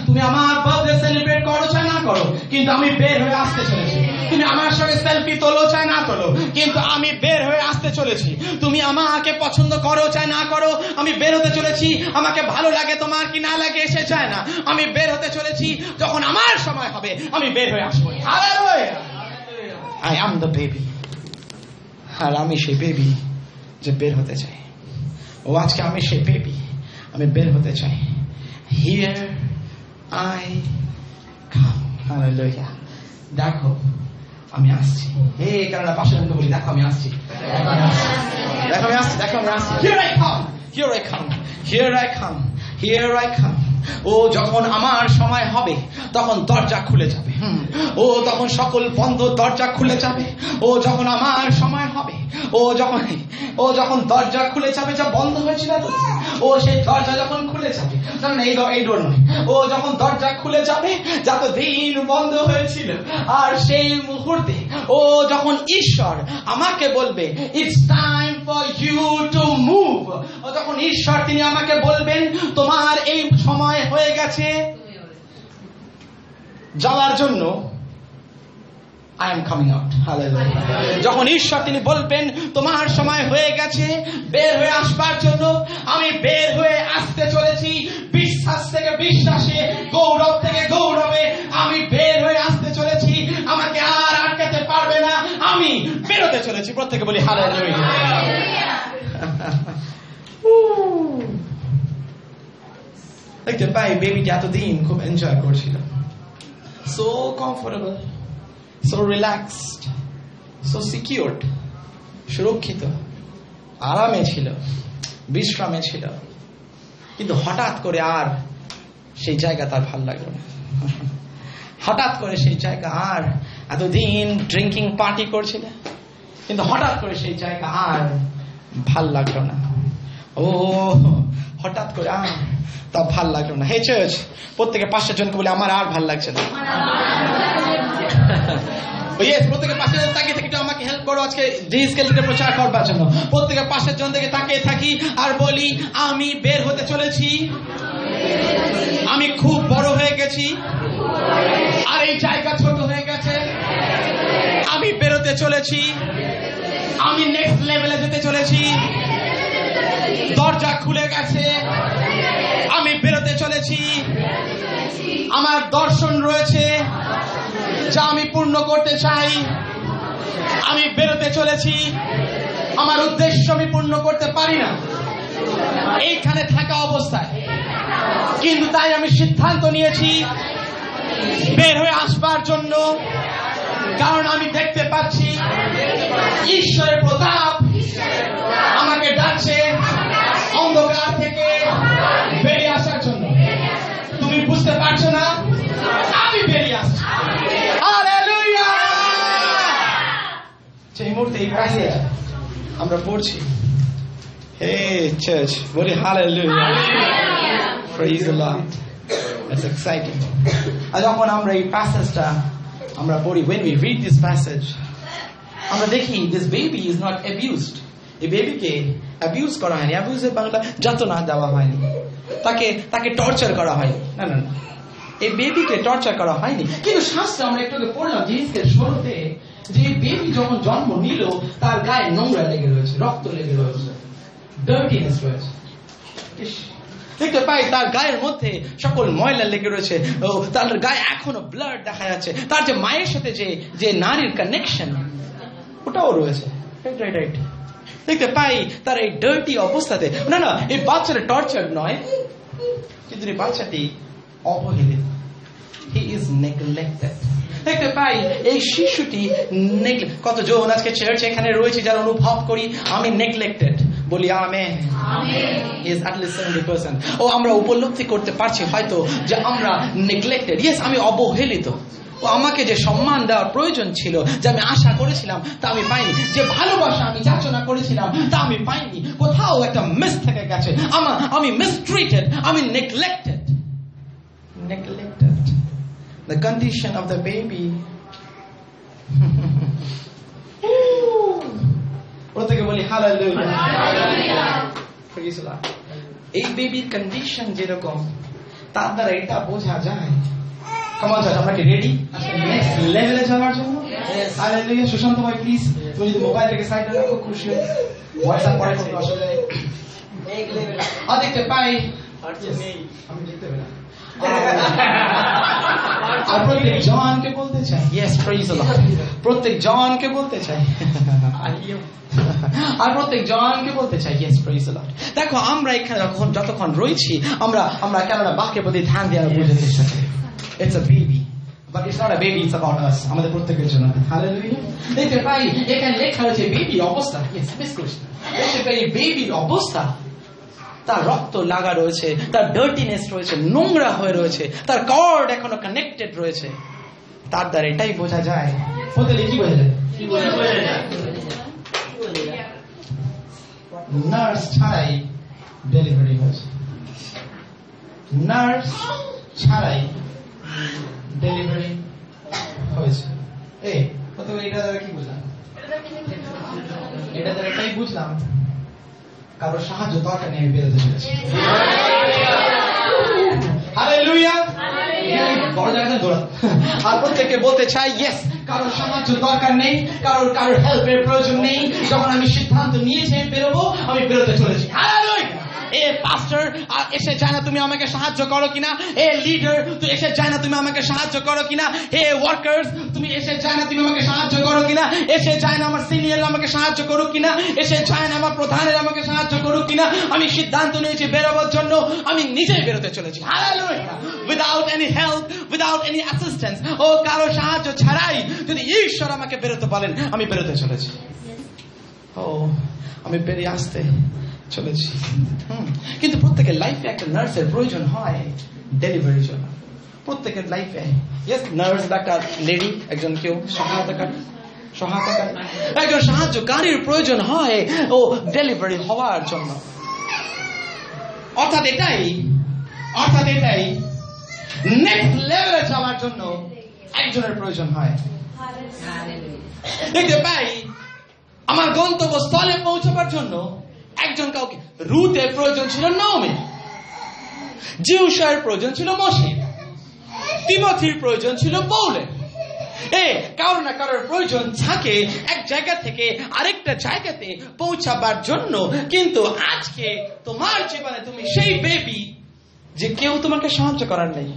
তুমি আমার বার্থডে সেলিব্রেট করো চাই না করো, কিন্তু আমি বের হয়ে আসতে চলেছি। তুমি আমার সঙ্গে সেলফি তোলো চাই না তোলো, কিন্তু আমি বের হয়ে আসতে চলেছি। তুমি আমাকে পছন্দ করো চাই না করো, আমি বের হতে চলেছি। আমাকে ভালো লাগে তোমার কি না লাগে এসে যায় না, আমি বের হতে চলেছি। যখন আমার সময় হবে আমি বের হয়ে আসবো। I am the baby, আর আমি সেই বেবি যে বের হতে চাই। ও আজকে আমি সেই বেবি, আমি বের হতে চাই। Here I come. Hallelujah. দেখো আমি আসছি। হে কারণ পাশে বলি, দেখো আমি আসছি, দেখো আমি আসছি, দেখো আমি আসছি। Here I come, here I come, here I come, here I come. ও যখন আমার সময় হবে তখন দরজা খুলে যাবে। ও তখন সকল বন্ধ দরজা খুলে যাবে। ও যখন আমার সময় হবে, ও যখন দরজা খুলে যাবে, যা বন্ধ হয়েছিল ও সেই দরজা যখন খুলে যাবে, এই ডোর নয়, ও যখন দরজা খুলে যাবে যত দিন বন্ধ হয়েছিল, আর সেই মুহূর্তে ও যখন ঈশ্বর আমাকে বলবে it's time for you to move, ও যখন ঈশ্বর তিনি আমাকে বলবেন তোমার এই সময় হয়ে গেছে যাওয়ার জন্য, I am coming out. Hallelujah. যখন ঈশ্বর তিনি বলবেন তোমার সময় হয়ে গেছে বের হয়ে আসবার জন্য, আমি বের হয়ে আসতে চলেছি। বিশ্বাস থেকে বিশ্বাসে, গৌরব থেকে গৌরবে আমি বের হয়ে আসতে চলেছি। আমাকে আর আটকাতে পারবে না, আমি বেরোতে চলেছি। প্রত্যেকে বলি হালেলুয়া। দেখতে পাই বেবিটা এতদিন খুব এনজয় করছিল, so comfortable, so relaxed, so secured, সুরক্ষিত, আরামে ছিল, বিশ্রামে ছিল। কিন্তু হঠাৎ করে আর সেই জায়গা তার ভাল লাগলো না। হঠাৎ করে সেই জায়গা আর, এতদিন ড্রিঙ্কিং পার্টি করছিল, কিন্তু হঠাৎ করে সেই জায়গা আর ভাল লাগলো না। ও হঠাৎ করে আর তা ভাল লাগলো না। হে চার্চ, প্রত্যেকে 5 জনকে বলে আমার আর ভাল লাগছে না। প্রত্যেকের পাশে তাকিয়ে থাকি, আমাকে হেল্প করো আজকে ডিজিটাল থেকে প্রচার করবার জন্য। প্রত্যেকের 5 জন থেকে তাকিয়ে থাকি আর বলি আমি বের হতে চলেছি, আমি খুব বড় হয়ে গেছি, আর এই জায়গা ছোট হয়ে গেছে, আমি বেরোতে চলেছি, আমি নেক্সট লেভেলে যেতে চলেছি, দরজা খুলে গেছে, আমি বেরোতে চলেছি, আমার দর্শন রয়েছে যা আমি পূর্ণ করতে চাই, আমি বেরোতে চলেছি। আমার উদ্দেশ্য আমি পূর্ণ করতে পারি না এইখানে থাকা অবস্থায়, কিন্তু তাই আমি সিদ্ধান্ত নিয়েছি বের হয়ে আসবার জন্য, কারণ আমি দেখতে পাচ্ছি ঈশ্বরের প্রতাপ আমাকে ডাকছে অন্ধকার থেকে বেরিয়ে আসার জন্য। তুমি বুঝতে পারছো না, আমি বেরিয়ে আসছি। হালেলুয়া। সেই মুহূর্তে এই প্যাসেজ আমরা পড়ছি, হে চার্চ বলি hallelujah, praise the Lord. It's exciting. আর যখন আমরা এই প্যাসেজটা আমরা পড়ি, when we read this passage, আমরা দেখি this baby is not abused. এই বেবিকে অ্যাবিউজ করা হয়নি, অ্যাবিউজের বাংলা যাতনা দেওয়া হয়নি, তাকে টর্চার করা হয়নি, না না না, এই বেবিকে টর্চার করা হয়নি। কিন্তু শাস্ত্রে আমরা একটু পড়লাম জিনিসের শুরুতে যে বেবি যখন জন্ম নিল তার গায়ে নোংরা লেগে রয়েছে, রক্ত লেগে রয়েছে, ডার্টিনেস রয়েছে। দেখতে পাই তার গায়ের মধ্যে সকল ময়লা লেগে রয়েছে, তার গায়ে এখনো ব্লাড দেখা যাচ্ছে, তার যে মায়ের সাথে যে নারীর কানেকশন ওটাও রয়েছে। দেখতে পাই তার এই ডার্টি অবস্থাতে, না না, এই বাচ্চাটা টর্চার নয়, কিন্তু এই বাচ্চাটি অবহেলিত, হি ইজ নেগলেক্টেড। দেখতে পাই এই শিশুটি কতজন আজকে চার্চ এখানে রয়েছে যারা অনুভব করি আমি নেগলেক্টেড, বলি আমেন। Is at least 70%। ও আমরা উপলব্ধি করতে পারছি হয়তো যে আমরা নেগলেক্টেড, ইয়েস আমি অবহেলিত, ও আমাকে যে সম্মান দেওয়ার প্রয়োজন ছিল, যে আমি আশা করেছিলাম তা আমি পাইনি, যে ভালোবাসা আমি যাচনা করেছিলাম তা আমি পাইনি, কোথাও একটা মিস থেকে গেছে, আমি মিসট্রিটেড, আমি neglected. The condition of the baby. প্রত্যেকে বলি হালেলুয়া। এই বেবির কন্ডিশন যেরকম তার দ্বারা এটা বোঝা যায়। কেমন চাষ আমরা কি রেডি নেক্সট লেভেলে যাওয়ার জন্য? হালেলুয়া। সুশান্ত ভাই প্লিজ তুমি যদি মোবাইলটাকে সাইডে রাখো, খুশি হই। হোয়াটসঅ্যাপ পরে কোনো অসুবিধা নেই। দেখতে পাই আমি দেখতে পেলাম। আর প্রত্যেক জওয়ানকে বলতে চাই, ইয়েস প্রেজ দ্য লর্ড, প্রত্যেক জওয়ানকে বলতে চাই, আর প্রত্যেক জওয়ানকে বলতে চাই, ইয়েস প্রেজ দ্য লর্ড। দেখো আমরা এখানে যতক্ষণ রয়েছি আমরা কেননা বাক্যের প্রতি ধ্যান দেওয়ার বুঝতে চেষ্টা করি। It's a baby, but it's not a baby, it's about us, আমাদের প্রত্যেকের জন্য। হালেলুয়া। দেখতে পাই এখানে লেখা রয়েছে বেবি অবস্থা, ইয়েস মিস করিস না, দেখতে পাই বেবির অবস্থা, তার রক্ত লাগা রয়েছে, তার ডার্টিনেস রয়েছে, নোংরা হয়ে রয়েছে, তার কর্ড এখনো কানেক্টেড রয়েছে, তার দ্বারা এটাই বোঝা যায়। বলতে কি বোঝা যায়? নার্স ছাড়াই ডেলিভারি হয়েছে, নার্স ছাড়াই ডেলিভারি হয়েছে। এই এটা দ্বারা কি বুঝলাম? এটা দ্বারা এটাই বুঝলাম কারো সাহায্য দরকার নেই, আমি বেরোতে চলেছি। হালেলুয়া। বড় জায়গায় দৌড়া। আর প্রত্যেককে বলতে চাই, ইয়েস কারোর সাহায্য দরকার নেই, কারোর হেল্পের প্রয়োজন নেই। যখন আমি সিদ্ধান্ত নিয়েছি বেরোবো, আমি বেরোতে চলেছি। হালেলুয়া। এ পাস্টার এসে যায় না তুমি আমাকে সাহায্য করো কিনা, এ লিডার তুই এসে যায় না তুমি আমাকে সাহায্য করো কিনা, হে ওয়ার্কার্স তুমি এসে যায় না তুমি আমাকে সাহায্য করো কিনা, এসে যায় না আমার সিনিয়র আমাকে সাহায্য করুক কিনা, এসে যায় না আমার প্রধানের আমাকে সাহায্য করুক কিনা, আমি সিদ্ধান্ত নিয়েছি বেরোবার জন্য, আমি নিজেই বেরোতে চলেছি। Hallelujah. Without any help, without any assistance, ও কারো সাহায্য ছাড়াই যদি ঈশ্বর আমাকে বেরোতে বলেন, আমি বেরোতে চলেছি। ও আমি বেরিয়ে আসতে চলেছি। কিন্তু প্রত্যেকের লাইফে একটা নার্সের প্রয়োজন হয় ডেলিভারির জন্য, প্রত্যেকের লাইফে। ইয়েস নার্স ডাক্তার লেডি, একজন কেউ সহায়তাকারী, একজন সাহায্যকারীর প্রয়োজন হয় ও ডেলিভারি হওয়ার জন্য। অর্থাৎ এটাই নেক্সট লেভেলে যাওয়ার জন্য একজনের প্রয়োজন হয়। দেখতে পাই আমার গন্তব্যস্থলে পৌঁছাবার জন্য একজন কাউকে, রুথের প্রয়োজন ছিল নাওমি, জিউসের প্রয়োজন ছিল মোশে, তিমথির প্রয়োজন ছিল পৌলের। কারো না কারোর প্রয়োজন থাকে এক জায়গা থেকে আরেকটা জায়গাতে পৌঁছাবার জন্য। কিন্তু আজকে তোমার জীবনে তুমি সেই বেবি যে কেউ তোমাকে সাহায্য করার নেই,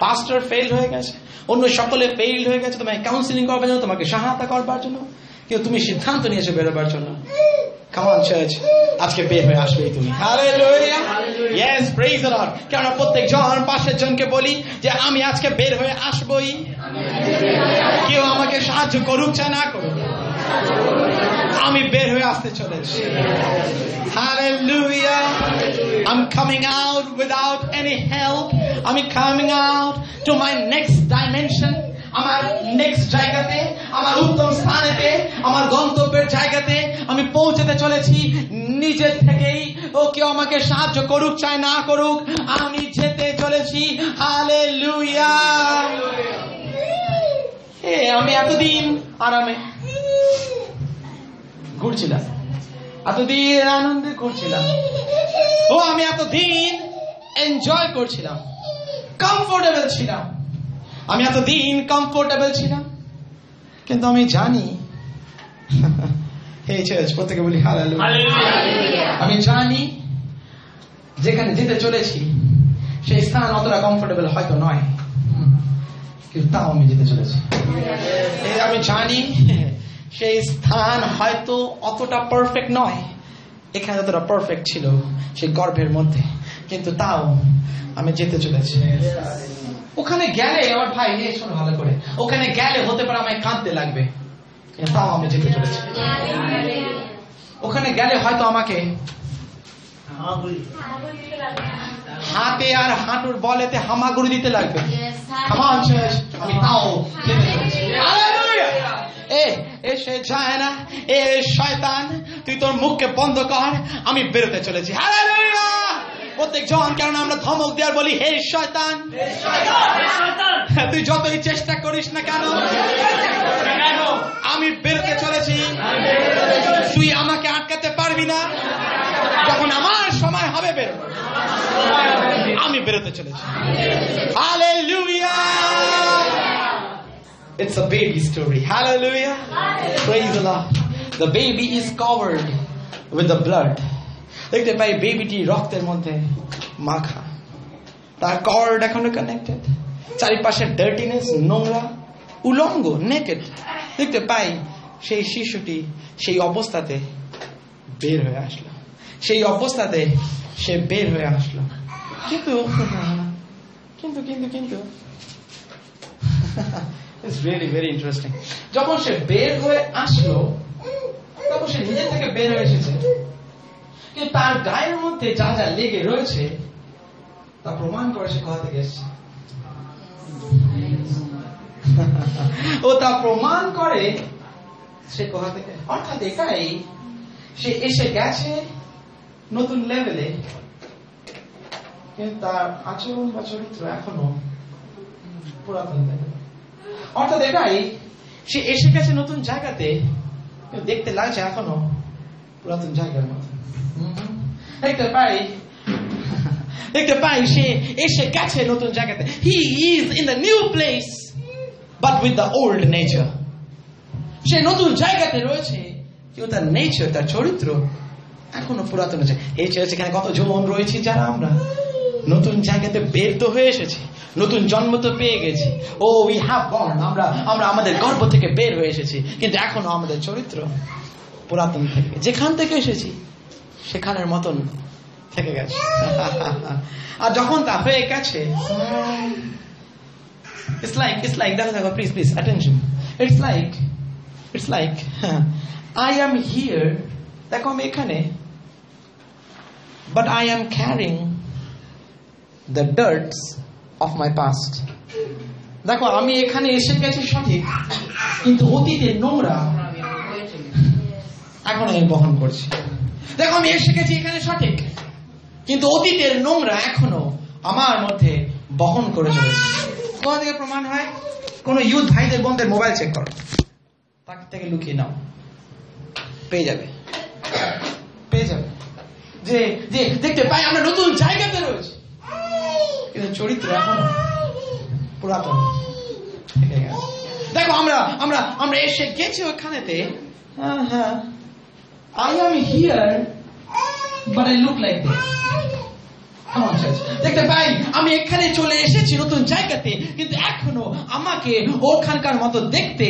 পাস্টার ফেল হয়ে গেছে, অন্য সকলে ফেইল হয়ে গেছে তোমাকে কাউন্সিলিং করবার জন্য, তোমাকে সহায়তা করবার জন্য, কিন্তু তুমি সিদ্ধান্ত নিয়েছো বেরোবার জন্য। Come on church, আজকে বের হয়ে আসবেই তুমি। Hallelujah. Yes, praise the Lord। কেননা প্রত্যেক জন পাশের জনকে বলি যে আমি আজকে বের হয়ে আসবই, কেউ আমাকে সাহায্য করুক চাই না করুক, আমি বের হয়ে আসতে চলেছি। Hallelujah. I'm coming out without any help. I'm coming out to my next dimension. আমার নেক্সট জায়গাতে, আমার উত্তম স্থানেতে, আমার গন্তব্যের জায়গাতে আমি পৌঁছতে চলেছি নিজের থেকেই। ও কেউ আমাকে সাহায্য করুক চাই না করুক, আমি যেতে চলেছি। হালেলুয়া। আমি এতদিন আরামে ঘুরছিলাম, এতদিন আনন্দ করছিলাম, আমি এতদিন এনজয় করছিলাম, কমফোর্টেবল ছিলাম, আমি এতদিন কমফোর্টেবল ছিলাম। কিন্তু আমি জানি, হে চার্চ, প্রত্যেকে বলি হালেলুয়া, আমি জানি যেখানে যেতে চলেছি সেই স্থান অতটা কমফোর্টেবল হয়তো নয়, কিন্তু তাও আমি যেতে চলেছি। আমি জানি সেই স্থান হয়তো অতটা পারফেক্ট নয়, এখানে যতটা পারফেক্ট ছিল সেই গর্ভের মধ্যে, কিন্তু তাও আমি যেতে চলেছি। ওখানে গেলে আমার ভাই, শোনো ভালো করে, ওখানে গেলে হতে পারে আমায় কাঁদতে লাগবে, তাও আমি যেতে চলেছি। ওখানে গেলে হয়তো আমাকে হাতে আর হাঁটুর বলেতে হামাগুড়ি দিতে লাগবে, আমি তাও যেতে চলেছি। এসে যায় না, এ শয়তান তুই তোর মুখকে বন্ধ কর, আমি বেরোতে চলেছি। হালেলুয়া। প্রত্যেকজন, কারণ আমরা ধমক দেওয়ার বলি, হে শয়তান, তুই যতই চেষ্টা করিস না কেন, আমি বেরোতে চলেছি, তুই আমাকে আটকাতে পারবি না। যখন আমার সময় হবে বেরো, আমি বেরোতে চলেছি। Hallelujah. It's a baby story. Hallelujah. Praise the Lord. The baby is covered with the blood. দেখতে পাই বেবিটি রক্তের মধ্যে মাখা, তার কর্ড এখনো কানেক্টেড, চারিপাশে ডার্টিনেস, নোংরা, উলঙ্গ, নেকেড। দেখতে পাই সেই শিশুটি সেই অবস্থাতে বের হয়ে আসলো, সেই অবস্থাতে সে বের হয়ে আসলো। কিন্তু কিন্তু কিন্তু কিন্তু It's really very interesting. যখন সে বের হয়ে আসলো, তখন সে নিজে থেকে বের হয়ে এসেছে, কিন্তু তার গায়ের মধ্যে যা যা লেগে রয়েছে তা প্রমাণ করে সে কোথা থেকে এসেছে। ও তা প্রমাণ করে সে কোথা থেকে, অর্থাৎ এটাই সে এসে গেছে নতুন লেভেলে, কিন্তু তার আচরণ বা চরিত্র এখনো পুরাতন লেভেলে। অর্থাৎ এটাই সে এসে গেছে নতুন জায়গাতে, দেখতে লাগছে এখনো পুরাতন জায়গার মতো। দেখতে পাই সে এসে গেছে নতুন জায়গাতে। He is in the new place but with the old nature. সে নতুন জায়গাতে রয়েছে, কিন্তু তার নেচার, তার চরিত্র এখনো পুরাতন আছে। এই এখানে কত জন রয়েছে যারা আমরা নতুন জায়গাতে বের তো হয়ে এসেছি, নতুন জন্ম তো পেয়ে গেছি। ও উই হ্যাভ বর্ন, আমরা আমাদের গর্ভ থেকে বের হয়ে এসেছি, কিন্তু এখনো আমাদের চরিত্র পুরাতন থেকে, যেখান থেকে এসেছি সেখানের মতন থেকে গেছে। আর যখন তা হয়ে গেছে, it's like দেখো please attention, it's like I am here, দেখো আমি এখানে, but I am carrying the dirts of my past. দেখো আমি এখানে এসে গেছি সঠিক, কিন্তু অতীতের নোংরা এখন আমি বহন করছি। দেখো আমি এসে গেছি এখানে সঠিক, কিন্তু অতীতের নোংরা এখনো আমার মধ্যে বহন করে চলেছে। কোথা থেকে প্রমাণ হয়? কোন ইউথ ভাইদের বোনদের মোবাইল চেক করো, তার থেকে লুকিয়ে নাও, পেয়ে যাবে যে দেখতে পাই আমরা নতুন জায়গাতে রয়েছে, কিন্তু চরিত্র এখনো পুরাতন থেকে গেছে। দেখো আমরা এসে গেছি ওখানেতে, I am here but I look like this. দেখতে পাই আমি এখানে চলে এসেছি নতুন জায়গাতে, কিন্তু এখনো আমাকে ওখানকার মতো দেখতে।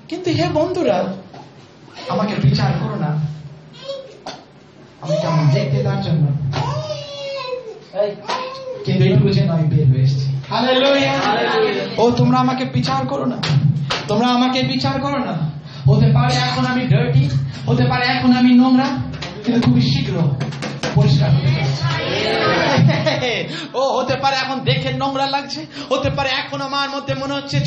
কিন্তু হে বন্ধুরা, আমাকে বিচার করো না আমি কেমন দেখতে তার জন্য, কিন্তু এইটুকু যেন আমি বের হয়ে এসেছি। ও তোমরা আমাকে বিচার করো না, তোমরা আমাকে বিচার করো না। হতে পারে এখন আমি ডার্টি, হতে পারে এখন আমি নোংরা, কিন্তু খুবই শীঘ্র পরিষ্কার হতে পারে। ও হতে পারে এখন দেখে নোংরা লাগছে, হতে পারে এখন আমার মধ্যে মনে হচ্ছে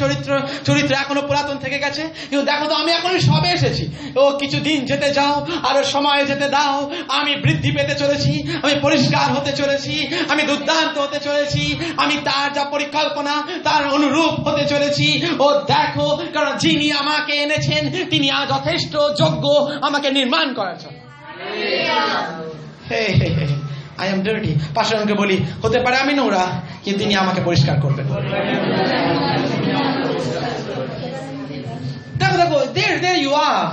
চরিত্র এখনো পুরাতন থেকে গেছে, কিন্তু দেখো তো আমি এখন সবে এসেছি। ও কিছুদিন যেতে যাও, আরো সময় যেতে দাও, আমি বৃদ্ধি পেতে চলেছি, আমি পরিষ্কার হতে চলেছি, আমি দুর্দান্ত হতে চলেছি, আমি তার যা পরিকল্পনা তার অনুরূপ হতে চলেছি। ও দেখো, কারণ যিনি আমাকে এনেছেন তিনি যথেষ্ট যোগ্য আমাকে নির্মাণ করার জন্য। I am dirty. পাশানকে বলি, হতে পারে আমি নোংরা, কিন্তু তিনি আমাকে পরিষ্কার করবেন। দেখো দেখো, there you are,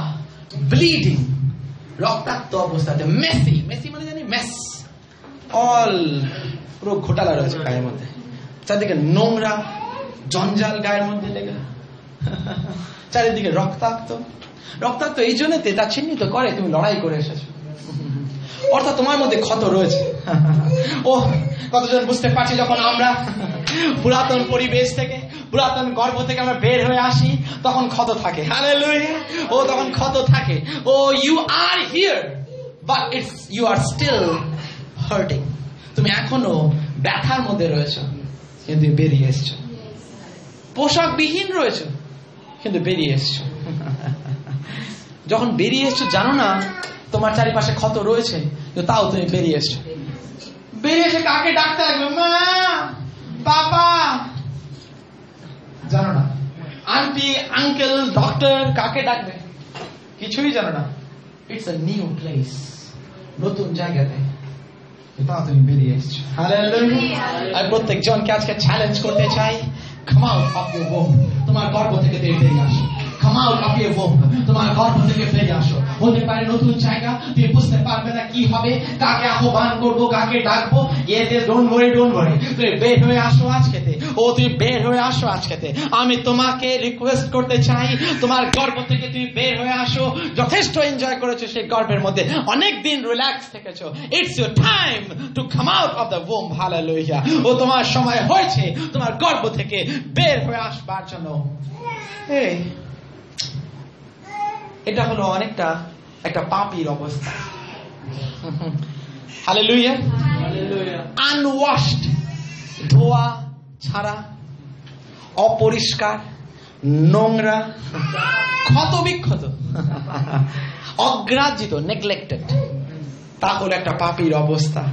bleeding, রক্তাক্ত অবস্থাতে, মেসি মানে জানি মেস, অল পুরো ঘোটালা রয়েছে গায়ের মধ্যে, চারিদিকে নোংরা জঞ্জাল গায়ের মধ্যে লেগে, চারিদিকে রক্তাক্ত এই জন্য তা চিহ্নিত করে তুমি লড়াই করে এসেছো, অর্থাৎ তোমার মধ্যে ক্ষত রয়েছে। ও কতজন বুঝতে পারছি, যখন আমরা পুরাতন পরিবেশ থেকে, পুরাতন গর্ভ থেকে আমরা বের হয়ে আসি, তখন ক্ষত থাকে। হালেলুয়া! ও তখন ক্ষত থাকে। ও you are here, but you are still hurting. তুমি এখনো ব্যথার মধ্যে রয়েছো, কিন্তু বেরিয়ে এসছো। পোশাক বিহীন রয়েছে, কিন্তু বেরিয়ে এসছো। যখন বেরিয়ে এসছো, জানো না তোমার চারিপাশে ক্ষত রয়েছে, তাও তুমি বেরিয়ে এসছো। বেরিয়ে এসে কাকে ডাকতে লাগবে? মা, বাবা, জানো না। আন্টি, আঙ্কেল, ডক্টর, কাকে ডাকবে কিছুই জানো না। ইটস আ নিউ প্লেস, নতুন জায়গাতে, তাও তুমি বেরিয়ে এসছো। হালেলুয়া! আমি প্রত্যেক জনকে আজকে চ্যালেঞ্জ করতে চাই, come out of your womb, তোমার গর্ভ থেকে বেরিয়ে আসো। come out of your womb, তোমার গর্ভ থেকে বেরিয়ে আসো। হতে পারে নতুন জায়গা, তুমি বুঝতে পারবে না কি হবে, কাকে আহ্বান করবো, কাকে ডাকবো। ডোন্ট ওয়ারি, তুমি বের হয়ে আসো আজকেতে। ও তুমি বের হয়ে আসো আজকেতে। আমি তোমাকে রিকোয়েস্ট করতে চাই, তোমার গর্ভ থেকে তুমি বের হয়ে আসো। যথেষ্ট এনজয় করেছো সেই গর্ভের মধ্যে, অনেক দিন রিল্যাক্স থেকেছো। It's your time to come out of the womb. Hallelujah! ও তোমার সময় হয়েছে তোমার গর্ভ থেকে বের হয়ে আসবার জন্য। এটা হলো অনেকটা একটা পাপীর অবস্থা। হালেলুয়া! আনওয়াশড, ধোয়া ছাড়া, অপরিষ্কার, নোংরা, ক্ষত বিক্ষত, অগ্রাহ্যিত, নেগলেক্টেড, তা হলো একটা পাপীর অবস্থা।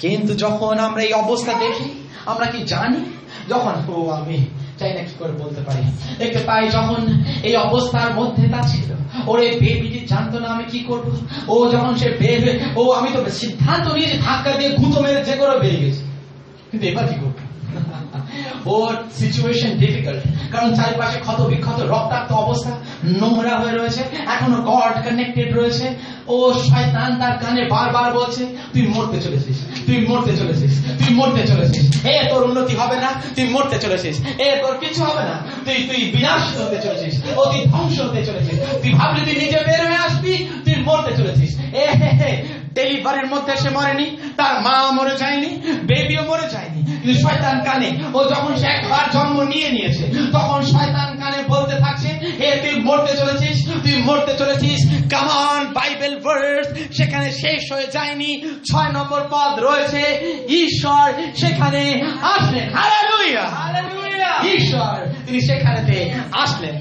কিন্তু যখন আমরা এই অবস্থা দেখি, আমরা কি জানি? যখন আমি চাই না কি করে বলতে পারি, দেখতে পাই যখন এই অবস্থার মধ্যে তা ছিল, ওর এই বেবিটি জানতো না আমি কি করব। ও যখন সে বের হয়ে, আমি তো সিদ্ধান্ত নিয়েছি ধাক্কা দিয়ে গুঁতো মেরে যে করে বেরিয়ে গেছি, কিন্তু এবার কি করবো? ওর সিচুয়েশন ডিফিকাল্ট, কারণ চারিপাশে ক্ষত বিক্ষত, রক্তাক্ত অবস্থা, নোংরা হয়ে রয়েছে, এখনো গড কানেক্টেড রয়েছে। ও শয়তান তার কানে বারবার বলছে, তুই মরতে চলেছিস, তুই মরতে চলেছিস, তুই মরতে চলেছিস, তোর উন্নতি হবে না, তুই মরতে চলেছিস, তোর কিছু হবে না, তুই বিনাশিত হতে চলেছিস, তুই ধ্বংস হতে চলেছিস, তুই ভাবলি তুই নিজে বের হয়ে আসবি, তুই মরতে চলেছিস। ডেলিভারির মধ্যে সে মরেনি, তার মা মরে যায়নি, বেবিও মরে যায়নি, কিন্তু শয়তান কানে, ও যখন সে একবার জন্ম নিয়েছে, তখন শয়তান কানে বলতে থাকছে, তুই মরতে চলেছিস, তুই মরতে চলেছিস। কাম অন, বাইবেল ভার্স সেখানে শেষ হয়ে যায়নি, 6 নম্বর পদ রয়েছে, ঈশ্বর সেখানে আসলেন। হালেলুয়া! ঈশ্বর তিনি সেখানেতে আসলেন।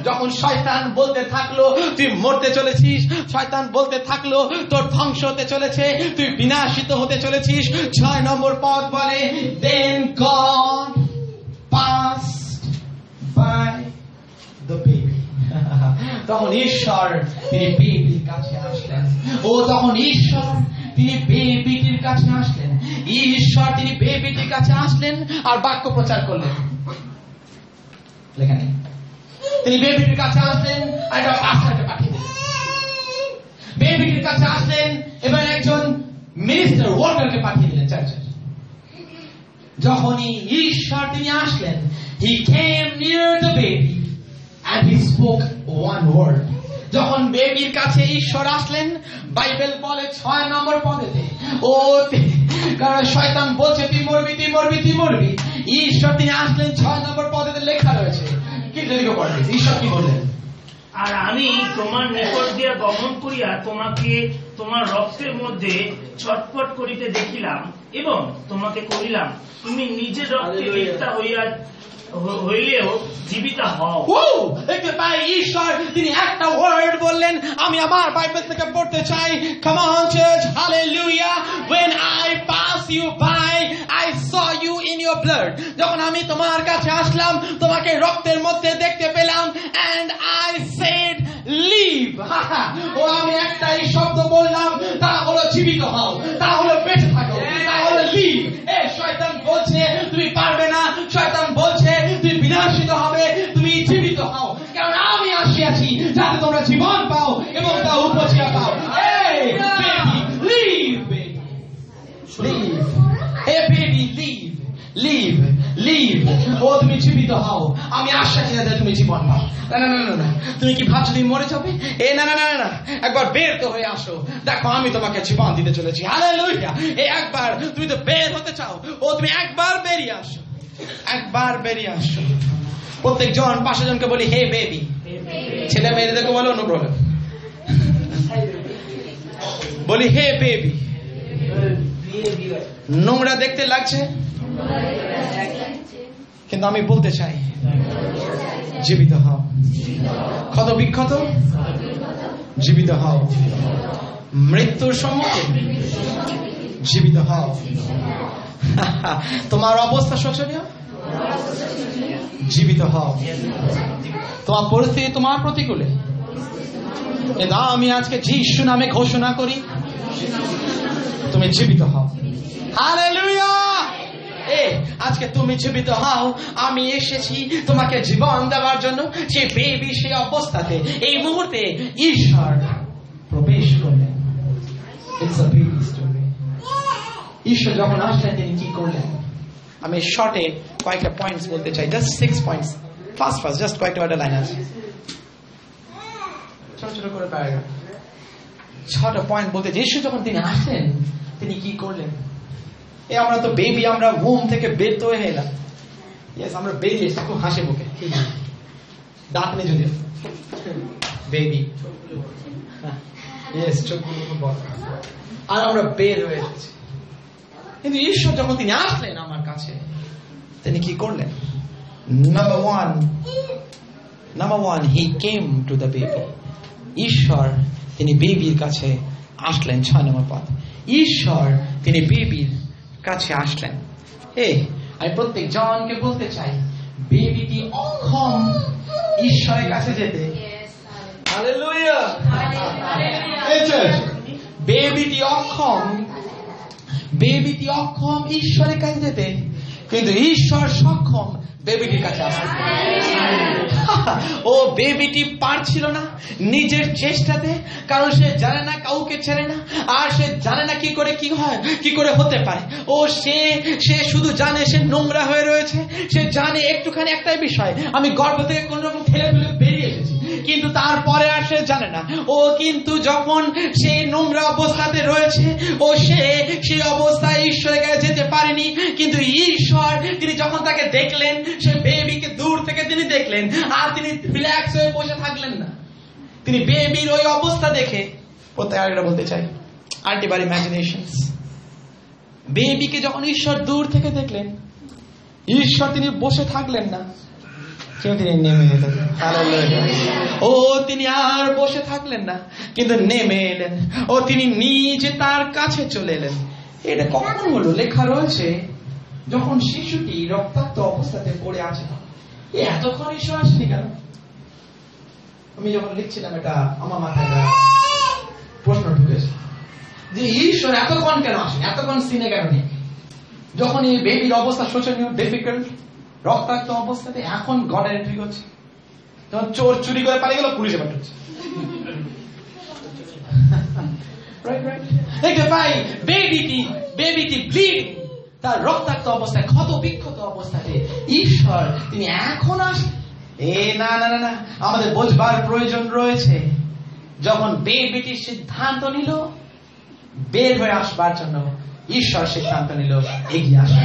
যখন শয়তান বলতে থাকলো তুই মরতে চলেছিস, শয়তান বলতে থাকলো তোর ধ্বংস হতে চলেছে, তুই বিনাশিত হতে চলেছিস, 6 নম্বর পদ বলে, then God passed by the baby. তখন ঈশ্বর তিনি বেবির কাছে আসলেন। তখন ঈশ্বর তিনি বেবিটির কাছে আসলেন। ঈশ্বর তিনি বেবিটির কাছে আসলেন আর বাক্য প্রচার করলেন। লেখা নেই। তিনি বেবিটির কাছে আসলেন আর একটা পাস্টারকে পাঠিয়ে দিলেন। বেবিটির কাছে আসলেন এবং একজন মিনিস্টার ওয়ার্কারকে পাঠিয়ে দিলেন চার্চের। যখনই ঈশ্বর তিনি আসলেন, he came near the baby and he spoke one word. যখন বেবির কাছে ঈশ্বর আসলেন, বাইবেল বলে 6 নম্বর পদেতে, কারণ শয়তান বলছে তুই মরবি, তুই মরবি, তুই মরবি। ঈশ্বর তিনি আসলেন 6 নম্বর পদেতে লেখা রয়েছে। কি লিখে পড়বে? ঈশ্বর কি বললেন? আর আমি তোমার নিকট দিয়ে গমন করিয়া তোমাকে তোমার রক্তের মধ্যে ছটফট করিতে দেখিলাম এবং তোমাকে কহিলাম, তুমি নিজের রক্তে তৃপ্তা হইয়া হইলেও জীবিত হও। দেখতে পাই ঈশ্বর তিনি একটা ওয়ার্ড বললেন, আমি আমার বাইবেল থেকে পড়তে চাই। Come on church, hallelujah. When I pass you by, I saw you in your blood. যখন আমি তোমার কাছে আসলাম, তোমাকে রক্তের মধ্যে দেখতে পেলাম, and I said live. ও আমি একটাই শব্দ বললাম, তা হলো জীবিত হও, তা হলো বেঁচে থাকো, তা হলো live. এই শয়তান বলছে তুমি পারবে না, শয়তান বলছে তুমি বিনাশিত হবে, তুমি জীবিত হও, কারণ আমি আসিয়াছি যাতে তোমরা জীবন পাও এবং তা উপজিয়া পাও। এই বেবি লিভ, লিভ, এই বেবি লিভ, লিভ, লিভ। ও তুমি জীবিত হও, আমি আসিয়াছি যাতে তুমি জীবন পাও। না না না না, তুমি কি ভাবছো তুমি মরে যাবে? এ না না না না, একবার বের তো হয়ে আসো, দেখো আমি তোমাকে জীবন দিতে চলেছি। হালেলুয়া। এই একবার তুমি তো বের হতে চাও, ও তুমি একবার বেরিয়ে আসো, একবার বেরিয়ে আসো। প্রত্যেক জন 5 জনকে বলি হে বেবি। ছেলে মেয়েদেরকে বলো অনুগ্রহ বলি হে বেবি। নোংরা দেখতে লাগছে, কিন্তু আমি বলতে চাই জীবিত হও। ক্ষত বিক্ষত জীবিত হও, মৃত্যুর সম্মুখে জীবিত হও। তোমার অবস্থা শোচনীয়, জীবিত হও। তোমার পরিস্থিতি তোমার প্রতিকূলে, কিন্তু আমি আজকে যিশু নামে ঘোষণা করি তুমি জীবিত হও। হালেলুয়া। আজকে তুমি জীবিত হও। আমি এসেছি তোমাকে জীবন দেওয়ার জন্য। সে বেবি সেই অবস্থাতে এই মুহূর্তে ঈশ্বর প্রবেশ করলেন। ঈশ্বর যখন আসলেন তিনি কি করলেন? আমি শর্টে কয়েকটা পয়েন্টস বলতে চাই, জাস্ট 6 পয়েন্টস। ফার্স্ট জাস্ট কয়েকটা লাইন আছে, ছোট ছোট করে প্যারাগ্রাফ, 6টা পয়েন্ট বলতে। যিশু যখন তিনি আসলেন তিনি কি করলেন? আমরা তো বেবি, আমরা হোম থেকে বের তো হয়ে এলাম। ইয়েস, আমরা বেরিয়ে এসেছি খুব হাসি মুখে, দাঁত নেই যদি বেবি, ইয়েস, চোখগুলো খুব বড়, আর আমরা বের হয়ে এসেছি। কিন্তু ঈশ্বর যখন তিনি আসলেন আমার কাছে তিনি কি করলেন? Number one, he came to the baby. ঈশ্বর তিনি বেবির কাছে আসলেন। 6 নম্বর পদ, ঈশ্বর তিনি বেবির কাছে আসলেন। আমি প্রত্যেক জনকে বলতে চাই বেবিটি অক্ষম ঈশ্বরের কাছে যেতে। হালেলুয়া। বেবিটি অক্ষম, বেবিটি অক্ষম ঈশ্বরের কাছে যেতে, কিন্তু ঈশ্বর সক্ষম বেবিটির কাছে আসতে। ও বেবিটি পারছিল না নিজের চেষ্টাতে, কারণ সে জানে না, কাউকে ছেড়ে না, আর সে জানে না কি করে কি হয়, কি করে হতে পারে। ও সে শুধু জানে সে নোংরা হয়ে রয়েছে। সে জানে একটুখানি একটাই বিষয়, আমি গর্ভ থেকে কোন রকম ঠেলে ফেলে বেরিয়ে এসেছি, কিন্তু তারপরে আর সে জানে না। ও কিন্তু যখন সে নোংরা অবস্থাতে রয়েছে, ও সেই অবস্থায় ঈশ্বরের কাছে যেতে পারেনি। কিন্তু ঈশ্বর তিনি যখন তাকে দেখলেন, সে বেবিকে দূর থেকে তিনি দেখলেন, আর তিনি রিল্যাক্স হয়ে বসে থাকলেন না। তিনি বেবির ওই অবস্থা দেখে, প্রত্যেক আরেকটা বলতে চাই, আল্টিবার ইমাজিনেশনস। বেবিকে যখন ঈশ্বর দূর থেকে দেখলেন, ঈশ্বর তিনি বসে থাকলেন না, তিনি নেমে এলেন। ও তিনি আর বসে থাকলেন না, কিন্তু নেমে এলেন। ও তিনি নিজে তার কাছে চলে এলেন। এটা কখন হলো? লেখা রয়েছে যখন শিশুটি রক্তাক্ত অবস্থাতে পড়ে আছে। এতক্ষণ ঈশ্বর আসেনি কেন? আমি যখন লিখছিলাম এটা আমার মাথায় প্রশ্ন ঢুকেছে যে ঈশ্বর এতক্ষণ কেন আসেন, এতক্ষণ সিনে কেন নেই? যখন এই বেবির অবস্থা শোচনীয়, ডিফিকাল্ট, রক্তাক্ত অবস্থাতে, এখন গড এন্ট্রি করছে। যখন চোর চুরি করে পালিয়ে গেল, পুলিশে পাঠাচ্ছে। বেবিটি ব্লিডিং, তার রক্তাক্ত অবস্থায়, ক্ষত বিক্ষত অবস্থাতে ঈশ্বর তিনি এখন আসেন। না না না না, আমাদের বোঝবার প্রয়োজন রয়েছে। যখন বেবিটি সিদ্ধান্ত নিল বের হয়ে আসবার জন্য, ঈশ্বর সিদ্ধান্ত নিল এগিয়ে আসা।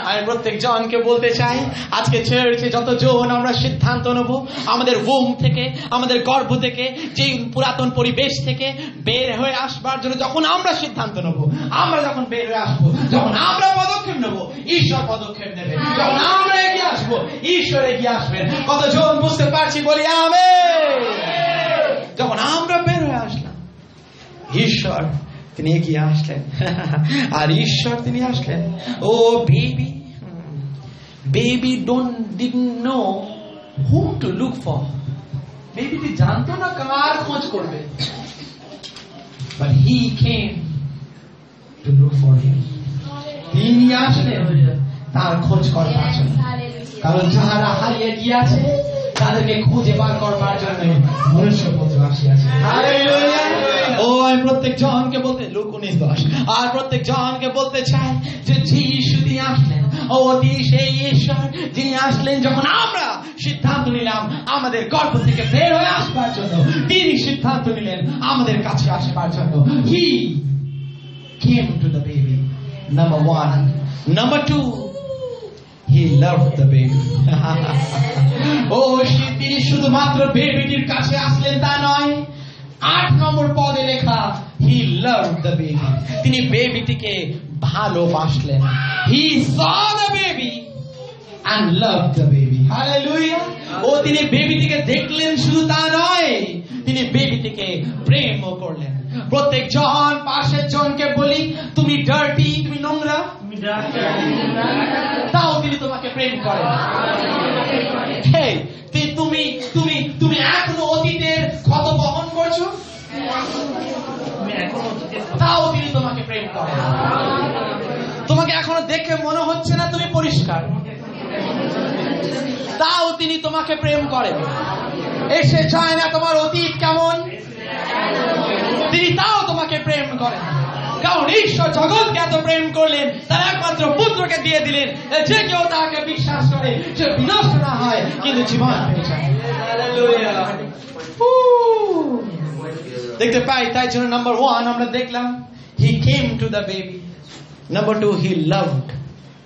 আমি প্রত্যেক জনকে বলতে চাই, আজকে চার্চে যতজন আমরা সিদ্ধান্ত নেব আমাদের ওম থেকে, আমাদের গর্ভ থেকে, যে পুরাতন পরিবেশ থেকে বের হয়ে আসবার জন্য, যখন আমরা সিদ্ধান্ত নেব, আমরা যখন বের হয়ে আসবো, যখন আমরা পদক্ষেপ নেব, ঈশ্বর পদক্ষেপ নেবে। যখন আমরা এগিয়ে আসবো, ঈশ্বর এগিয়ে আসবেন। কতজন বুঝতে পারছি বলি আমেন। যখন আমরা বের হয়ে আসলাম, ঈশ্বর তিনি এগিয়ে আসলেন। আর ঈশ্বর তিনি আসলেন। ও baby didn't know whom to look for. বেবিটি জানতো না কার খোঁজ করবে, but he came to look for him. তিনি আসলেন তার খোঁজ করবার জন্য। কারণ যারা হারিয়ে গিয়েছে তাদেরকে খুঁজে বার করবার জন্য মনুষ্যপুত্র আসিয়াছে। হালেলুয়া। ও আমি প্রত্যেক জনকে বলতে, লুক 19:10, আর প্রত্যেক জনকে বলতে চাই যে যিশু তিনি আসলেন। ও তিনি সেই ঈশ্বর যিনি আসলেন যখন আমরা সিদ্ধান্ত নিলাম আমাদের গর্ভ থেকে বের হয়ে আসবার জন্য। তিনি সিদ্ধান্ত নিলেন আমাদের কাছে আসবার জন্য। He came to the baby. Number 1. Number 2, he loved the baby. ও তিনি শুধুমাত্র বেবিটির কাছে আসলেন তা নয়, 8 নম্বর পদে লেখা he loved the baby. তিনি বেবিটিকে ভালোবাসলেন। He saw the baby and loved the baby. Hallelujah. ও তিনি বেবিটিকে দেখলেন, শুধু তা নয়, তিনি বেবিটিকে প্রেমও করলেন। প্রত্যেক জন পাশের জনকে বলি, তুমি ডার্টি, তুমি নোংরা, তাও তিনি তোমাকে প্রেম করেন। তুমি এখনো অতীতের ক্ষত বহন করছো, তাও তিনি তোমাকে প্রেম করেন। তোমাকে এখনো দেখে মনে হচ্ছে না তুমি পরিষ্কার, তাও তিনি তোমাকে প্রেম করেন। এসে যায় না তোমার অতীত কেমন, তিনি তাও তোমাকে প্রেম করেন। কারণ ঈশ্বর জগৎকে এত প্রেম করলেন, তার একমাত্র পুত্রকে দিয়ে দিলেন, যে কেউ তাকে বিশ্বাস করে সে বিনষ্ট না হয় কিন্তু জীবন পেয়ে যায়। দেখতে পাই, তাই জন্য নাম্বার 1 আমরা দেখলাম he came to the baby. Number 2, he loved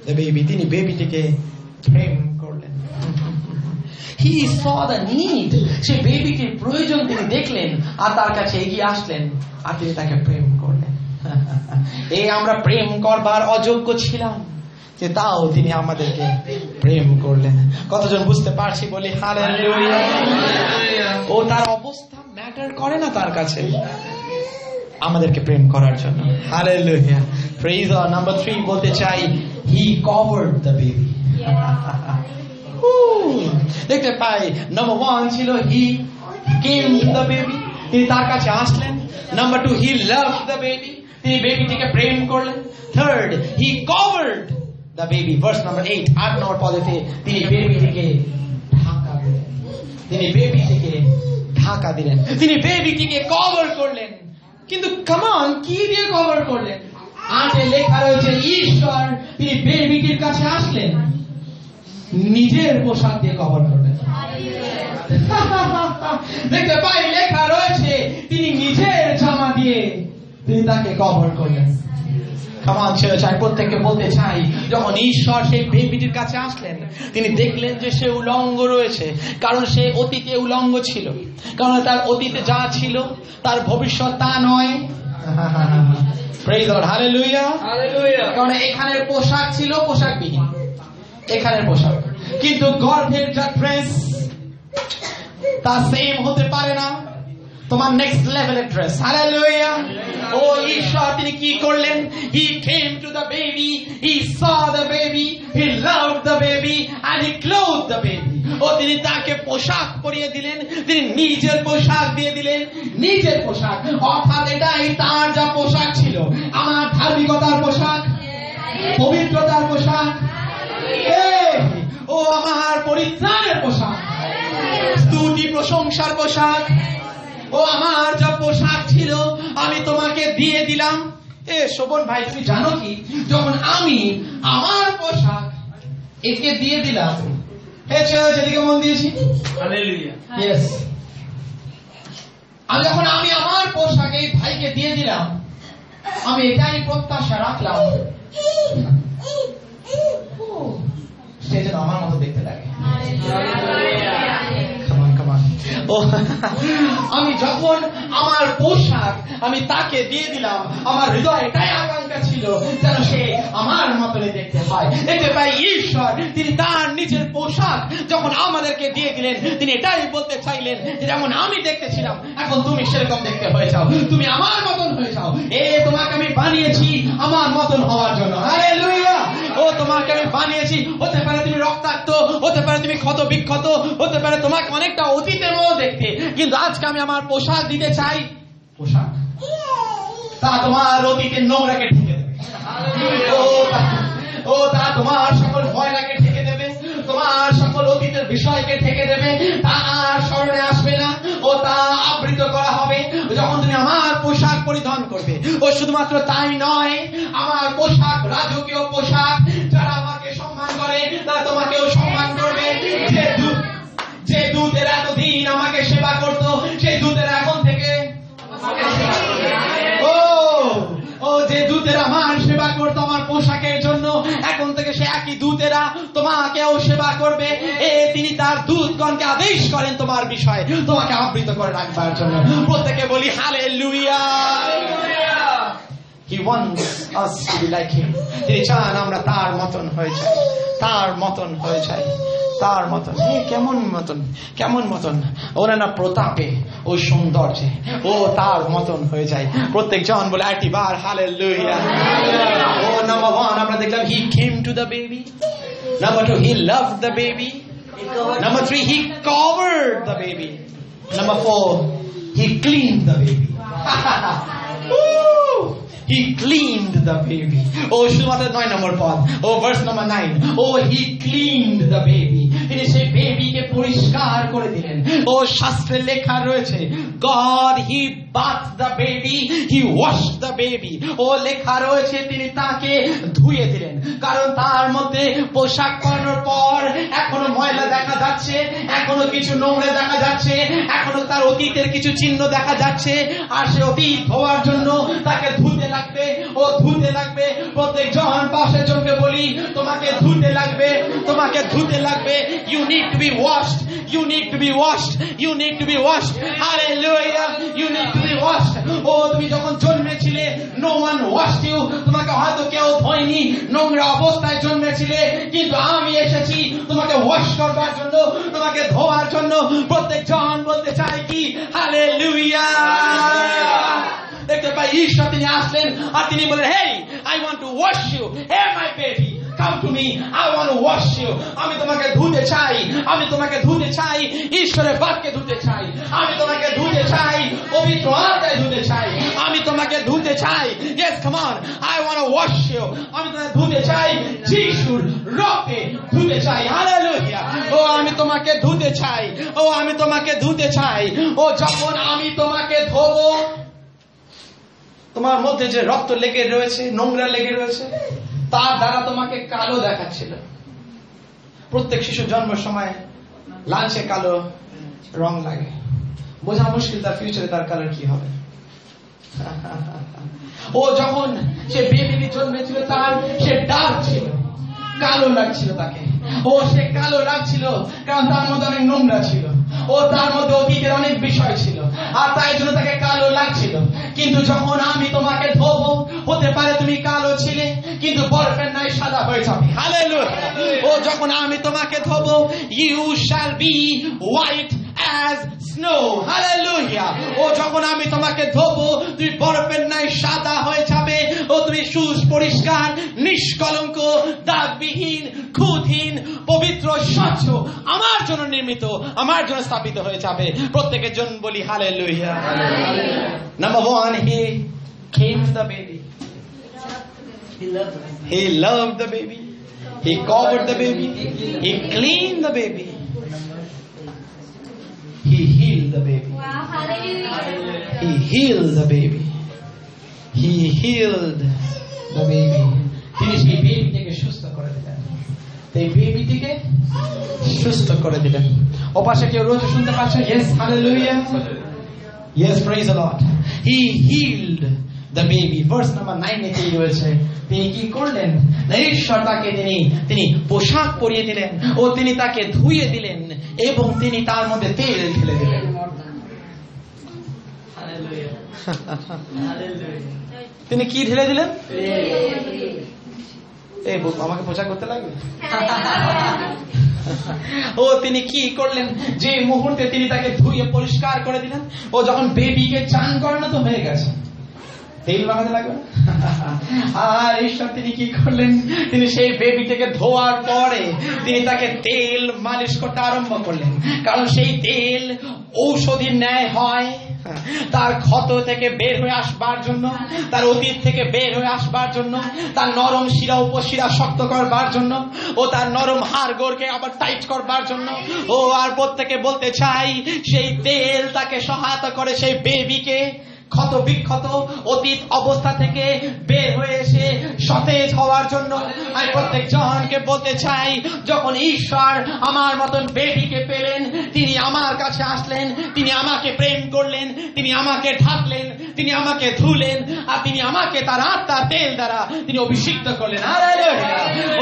the baby. তিনি বেবিটিকে প্রেম করলেন। He saw the need. সে বেবিটির প্রয়োজন তিনি দেখলেন আর তার কাছে এগিয়ে আসলেন আর তিনি তাকে প্রেম করলেন। এই আমরা প্রেম করবার অযোগ্য ছিলাম, যে তাও তিনি আমাদেরকে প্রেম করলেন। কতজন বুঝতে পারছি বলি হালেলুয়া। ও তার অবস্থা ম্যাটার করে না তার কাছে, আমাদেরকে প্রেম করার জন্য। Hallelujah, praise god. নাম্বার 3 বলতে চাই, he covered the baby. দেখতে পাই, নাম্বার 1 ছিল he came to the baby, তিনি তার কাছে আসলেন। Number 2, he loved the baby, তিনি বেবিটিকে প্রেম করলেন। Third, he covered the baby. Verse number 8, 8 নম্বর পদেতে তিনি বেবিটিকে ঢাকা দিলেন। তিনি বেবিটিকে ঢাকা দিলেন, তিনি বেবিটিকে কভার করলেন। কিন্তু কামান কি দিয়ে কভার করলেন? 8 লেখা রয়েছে, ঈশ্বর তিনি বেবিটির কাছে আসলেন নিজের পোশাক দিয়ে কভার করলেন। দেখতে পাই লেখা রয়েছে, তিনি নিজের জামা দিয়ে তিনি তাকে কভার করলেন। কামান চার্চ, আমি প্রত্যেককে বলতে চাই, যখন ঈশ্বর সেই বেবিটির কাছে আসলেন, তিনি দেখলেন যে সে উলঙ্গ রয়েছে। কারণ সে অতীতে উলঙ্গ ছিল, কারণ তার অতীতে যা ছিল তার ভবিষ্যৎ তা নয়। Praise God, hallelujah, hallelujah. কারণ এখানের পোশাক ছিল পোশাকবিহীন, এখানের পোশাক, কিন্তু গর্ভের যা ড্রেস তা সেম হতে পারে না তোমার নেক্সট লেভেলের ড্রেস। হালেলুয়া। ও ঈশ্বর তিনি কি করলেন? He came to the baby, he saw the baby, he loved the baby and he clothed the baby. ও তিনি তাকে পোশাক পরিয়ে দিলেন, তিনি নিজের পোশাক দিয়ে দিলেন, নিজের পোশাক। অর্থাৎ এটাই তার যা পোশাক ছিল, আমার ধার্মিকতার পোশাক, পবিত্রতার পোশাক, ও আমার পরিত্রাণের পোশাক, স্তুতি প্রশংসার পোশাক। ও আমার যা পোশাক ছিল আমি তোমাকে দিয়ে দিলাম। শোভন ভাই, তুমি জানো কি, যখন আমি আমার পোশাক একে দিয়ে দিলাম, যেদিকে মন দিয়েছি, যখন আমি আমার পোশাক এই ভাইকে দিয়ে দিলাম, আমি এটাই প্রত্যাশা রাখলাম যেন আমার মতো দেখতে লাগে। ও আমি যখন আমার পোশাক আমি তাকে দিয়ে দিলাম, আমার হৃদয়ে এটাই আকাঙ্ক্ষা ছিল যেন সে আমার মতনে দেখতে হয়। দেখতে পাই ঈশ্বর তিনি তার নিজের পোশাক যখন আমাদেরকে দিয়ে দিলেন, তিনি এটাই বলতে চাইলেন যে যেমন আমি দেখতেছিলাম এখন তুমি সেরকম দেখতে হয়ে যাও, তুমি আমার মতন হয়ে যাও। তোমাকে আমি বানিয়েছি আমার মতন হওয়ার জন্য। হালেলুয়া। ও তোমাকে আমি বানিয়েছি, হতে পারে তুমি রক্তাক্ত, হতে পারে তুমি ক্ষত বিক্ষত, হতে পারে তোমাকে অনেকটা অতীতের মতো দেখতে, কিন্তু আজকে আমি আমার পোশাক দিতে চাই। পোশাক তা তোমার অতীতের নোংরাকে ঢেকে দেবে। ও তা তোমার সকল ভয়টাকে ঢেকে দেবে, তোমার সকল অতীতের বিষয়কে ঢেকে দেবে, তা আর স্মরণে আসবে না। ও তা আবৃত করা হবে যখন তুমি আমার পোশাক পরিধান করবে। ও শুধুমাত্র তাই নয়, আমার পোশাক রাজকীয় পোশাক। যারা আমাকে সম্মান করে তারা তোমাকেও সম্মান করবে। যে দূতের এতদিন আমাকে সেবা করতো, সেই দূতের এখন থেকে যে দূতের আমার সেবা করতো আমার পোশাকের জন্য, এখন থেকে সে একই দূতেরা তোমাকেও সেবা করবে। তিনি তার দূতগণকে আদেশ করেন তোমার বিষয়ে তোমাকে আবৃত করে রাখবার জন্য। প্রত্যেকে বলি hallelujah. He wants us to be like him. তিনি চান আমরা তার মতন হয়ে যাই, তার মতন হয়ে যাই, তার মতন। কেমন মতন? ওরা না প্রতাপে, ও সৌন্দর্যে, ও তার মতন হয়ে যায়। প্রত্যেক জন বলে আরেকটি বার হালেলুয়া। ও নাম্বার 1 আমরা দেখলাম he came to the baby. Number 2 he loved the baby. Number 3 he covered the baby. Number 4 he cleaned the baby. He cleaned the baby. শুধুমাত্র 9 নম্বর পদ। verse number 9. He cleaned the baby. তিনি সেই বেবিকে পরিষ্কার করে দিলেন। শাস্ত্রে লেখা রয়েছে God he bathed the baby, he washed the baby. লেখা রয়েছে তিনি তাকে ধুয়ে দিলেন, কারণ তার মধ্যে পোশাক পরানোর পর এখনো ময়লা দেখা যাচ্ছে, এখনো কিছু নোংরা দেখা যাচ্ছে, এখনো তার অতীতের কিছু চিহ্ন দেখা যাচ্ছে। আর সে অতীত হওয়ার জন্য তাকে ধুতে লাগবে, ধুতে লাগবে। প্রত্যেক জন পাশের জনকে বলি তোমাকে ধুতে লাগবে, তোমাকে ধুতে লাগবে। You need to be washed, you need to be washed, you need to be washed. Hallelujah, you need to be washed. তুমি যখন জন্মেছিলে no one washed you. তোমাকে হয়তো কেউ ধোয়নি, নোংরা অবস্থায় জন্মেছিলে, কিন্তু আমি এসেছি তোমাকে ওয়াশ করবার জন্য, তোমাকে ধোয়ার জন্য। প্রত্যেক জন বলতে চাই কি হালেলুয়া। দেখতে পাই ঈশ্বর তিনি আসলেন আর তিনি বলেন hey I want to wash you, hey my baby come to me, I want to wash you. আমি তোমাকে ধুতে চাই, আমি তোমাকে ধুতে চাই, ঈশ্বরের বাক্যে ধুতে চাই, আমি তোমাকে ধুতে চাই, পবিত্র আত্মায় ধুতে চাই, আমি তোমাকে ধুতে চাই। yes come on I want to wash you. আমি তোমাকে ধুতে চাই, যিশুর রক্তে ধুতে চাই। হালেলুয়া। আমি তোমাকে ধুতে চাই, আমি তোমাকে ধুতে চাই। যখন আমি তোমাকে ধোবো, তোমার মধ্যে যে রক্ত লেগে রয়েছে, নোংরা লেগে রয়েছে, তার দ্বারা তোমাকে কালো দেখাচ্ছিল। প্রত্যেক শিশু জন্মের সময় লালচে কালো রং লাগে, বোঝা মুশকিল তার ফিউচারে তার কালার কি হবে। যখন সে বেবি জন্মেছিল তার সে ডার্ক ছিল, কালো লাগছিল তাকে। সে কালো লাগছিল কারণ তার মধ্যে অনেক নোংরা ছিল, তার মধ্যে অতীতের অনেক বিষয় ছিল, আর তাই জন্য তাকে কালো লাগছিল। কিন্তু যখন আমি তোমাকে ধোবো, হতে পারে তুমি কালো ছিলে কিন্তু বরফের নাই সাদা হয়ে যাবে। হালেলুয়া। যখন আমি তোমাকে ধোবো, you shall be white as snow. Hallelujah. যখন আমি তোমাকে ধোবো তুমি বরফের নাই সাদা হয়ে যাবে। তুমি সুপরিষ্কার, নিষ্কলঙ্ক, দাগবিহীন, খুঁতহীন, পবিত্র, স্বচ্ছ, আমার জন্য নির্মিত, আমার জন্য স্থাপিত হয়ে যাবে। প্রত্যেকের জন্য বলি hallelujah. Number 1 he came to the baby, he loved the baby, he covered the baby, he cleaned the baby, he healed the baby. Wow, hallelujah. He healed the baby, he healed the baby. তিনি সেই বেবিটিকে সুস্থ করে দিলেন, এই বেবিটিকে সুস্থ করে দিলেন। ওপাশে কেউ রোজ শুনতে পাচ্ছেন? Yes, hallelujah. Yes, praise the Lord. He healed the baby. Verse number 9 এ রয়েছে, তিনি কি করলেন? ঈশ্বর তাকে তিনি পোশাক পরিয়ে দিলেন ও তিনি তাকে ধুইয়ে দিলেন এবং তিনি তার মধ্যে তেল ঢেলে দিলেন। তিনি কি ঢেলে দিলেন? এই আমাকে পোশাক করতে লাগবে। ও তিনি কি করলেন? যে মুহূর্তে তিনি তাকে ধুইয়ে পরিষ্কার করে দিলেন, ও যখন বেবিকে চান করে না তো হয়ে গেছে, তেল লাগাতে লাগবে। আর ঈশ্বর তিনি কি করলেন? তিনি সেই বেবিটাকে ধোয়ার পরে তিনি তাকে তেল মালিশ করতে আরম্ভ করলেন, কারণ সেই তেল ঔষধির ন্যায় হয় তার ক্ষত থেকে বের হয়ে আসবার জন্য, তার অতীত থেকে বের হয়ে আসবার জন্য, তার নরম শিরা উপশিরা শক্ত করবার জন্য, ও তার নরম হাড় গোড়কে আবার টাইট করবার জন্য। ও আর প্রত্যেকে বলতে চাই, সেই তেল তাকে সহায়তা করে সেই বেবিকে ক্ষত বিক্ষত অতীত অবস্থা থেকে বের হয়ে এসে সতেজ হওয়ার জন্য। আমি প্রত্যেক জনকে বলতে চাই, যখন ঈশ্বর আমার মতন বেবিকে পেলেন, তিনি আমার কাছে আসলেন, তিনি আমাকে প্রেম করলেন, তিনি আমাকে ঢাকলেন, তিনি আমাকে ধুলেন, আর তিনি আমাকে তার আত্মার তেল দ্বারা তিনি অভিষিক্ত করলেন।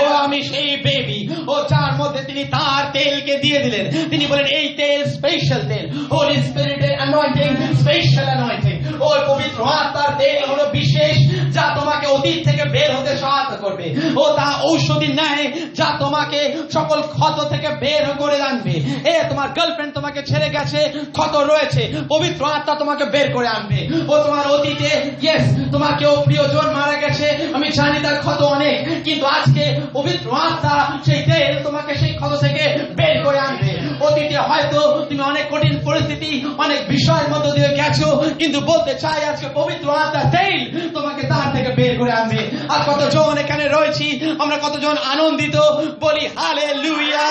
ও আমি সেই বেবি, ও যার মধ্যে তিনি তার তেলকে দিয়ে দিলেন। তিনি বলেন, এই তেল স্পেশাল তেল, হোলি স্পিরিটের অ্যানয়েন্টিং, স্পেশাল অ্যানয়েন্টিং। ওই পবিত্র আত্মার তেল হলো বিশেষ, যা তোমাকে অতীত থেকে বের হতে সহায়তা করবে। ও তা ঔষধি ন্যায়, যা তোমাকে সকল ক্ষত থেকে বের করে আনবে। তোমার গার্লফ্রেন্ড তোমাকে ছেড়ে গেছে, ক্ষত রয়েছে, পবিত্র আত্মা তোমাকে বের করে আনবে। ও তোমার অতীতে ইয়েস তোমার কেউ প্রিয়জন মারা গেছে, আমি জানি তার ক্ষত অনেক, কিন্তু আজকে পবিত্র আত্মা সেই তেল তোমাকে সেই ক্ষত থেকে বের করে আনবে। অতীতে হয়তো তুমি অনেক কঠিন পরিস্থিতি, অনেক বিষয়ের মধ্য দিয়ে গেছো, কিন্তু বলতে চাই আজকে পবিত্র আত্মার তেল তোমাকে তার থেকে বের করে আনবে। আর কতজন এখানে রয়েছি, আমরা কতজন আনন্দিত, বলি hallelujah.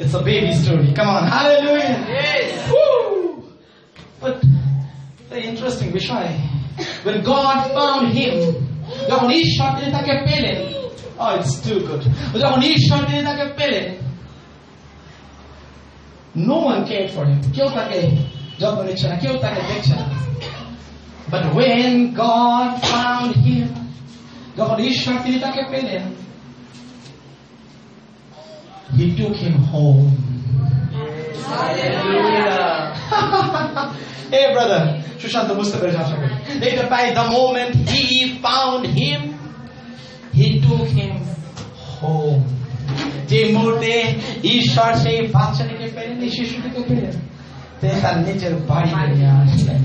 It's a baby story. Come on, hallelujah. Yes. Woo. But the interesting বিষয়, when God found him, যখন ঈশ্বর তিনি তাকে পেলেন, oh it's too good, যখন ঈশ্বর তিনি তাকে পেলেন, no one cared for him. কেউ তাকে যত্ন নিচ্ছে না, কেউ তাকে দেখছে না। But when God found him, যখন ঈশ্বর তিনি তাকে পেলেন, he took him home. Hallelujah. Hey brother, Sushant বুঝতে পেরেছ আশা করি। দেখতে পাই, the moment he found him, he took him home. যে মুহূর্তে ঈশ্বর সেই বাচ্চাটিকে পেলেন, এই শিশুটিকে পেলেন, তিনি তার নিজের বাড়িতে নিয়ে আসলেন।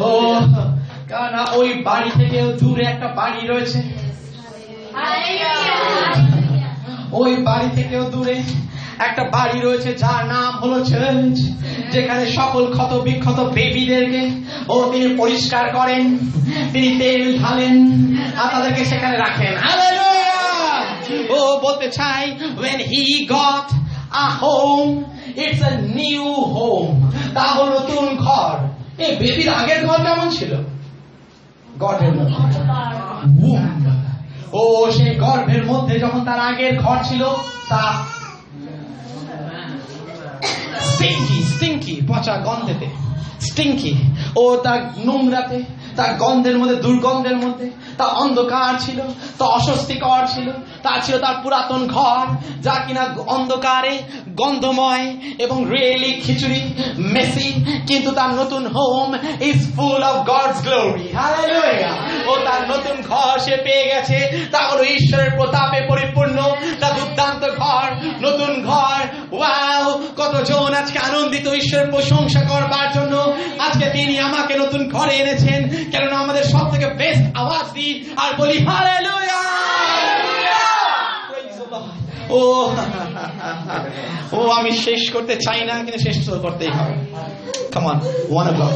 ও কারণ ওই বাড়ি থেকে দূরে একটা বাড়ি রয়েছে, ওই বাড়ি থেকেও দূরে একটা বাড়ি রয়েছে যার নাম হলো চার্চ, যেখানে সকল ক্ষত বিক্ষত বেবিদেরকে ও তিনি পরিষ্কার করেন, তিনি তেল ঢালেন আর তাদেরকে সেখানে রাখেন। হালেলুয়া। ও বলতে চাই, when he got a home, it's a new home, তা হলো নতুন ঘর। এই বেবির আগের ঘর কেমন ছিল? গর্ভের মধ্যে, ও সেই গর্ভের মধ্যে যখন তার আগের ঘর ছিল, তা স্টিংকি, পচা গন্ধেতে, স্টিংকি, ও তার নোংরাতে, তার গন্ধের মধ্যে, দুর্গন্ধের মধ্যে, তা অন্ধকার ছিল, তা অস্বস্তিকর ছিল, তা ছিল তার পুরাতন ঘর, যা কিনা অন্ধকারে গন্ধময় এবং রিয়েলি খিচুড়ি, মেসি, কিন্তু তার নতুন home is full of God's glory. Hallelujah. ও তার নতুন ঘর সে পেয়ে গেছে, তা হলো ঈশ্বরের প্রতাপে পরিপূর্ণ, তা দুর্দান্ত ঘর, নতুন ঘর। ওয়াও, কতজন আজকে আনন্দিত ঈশ্বরের প্রশংসা করবার জন্য। আজকে তিনি আমাকে নতুন ঘরে এনেছেন, কেননা আমাদের সব থেকে বেস্ট আওয়াজ দিই আর বলি হালেলুয়া। ও আমি শেষ করতে চাই না, কিন্তু শেষ তো করতেই হবে। Come on, 1 o'clock.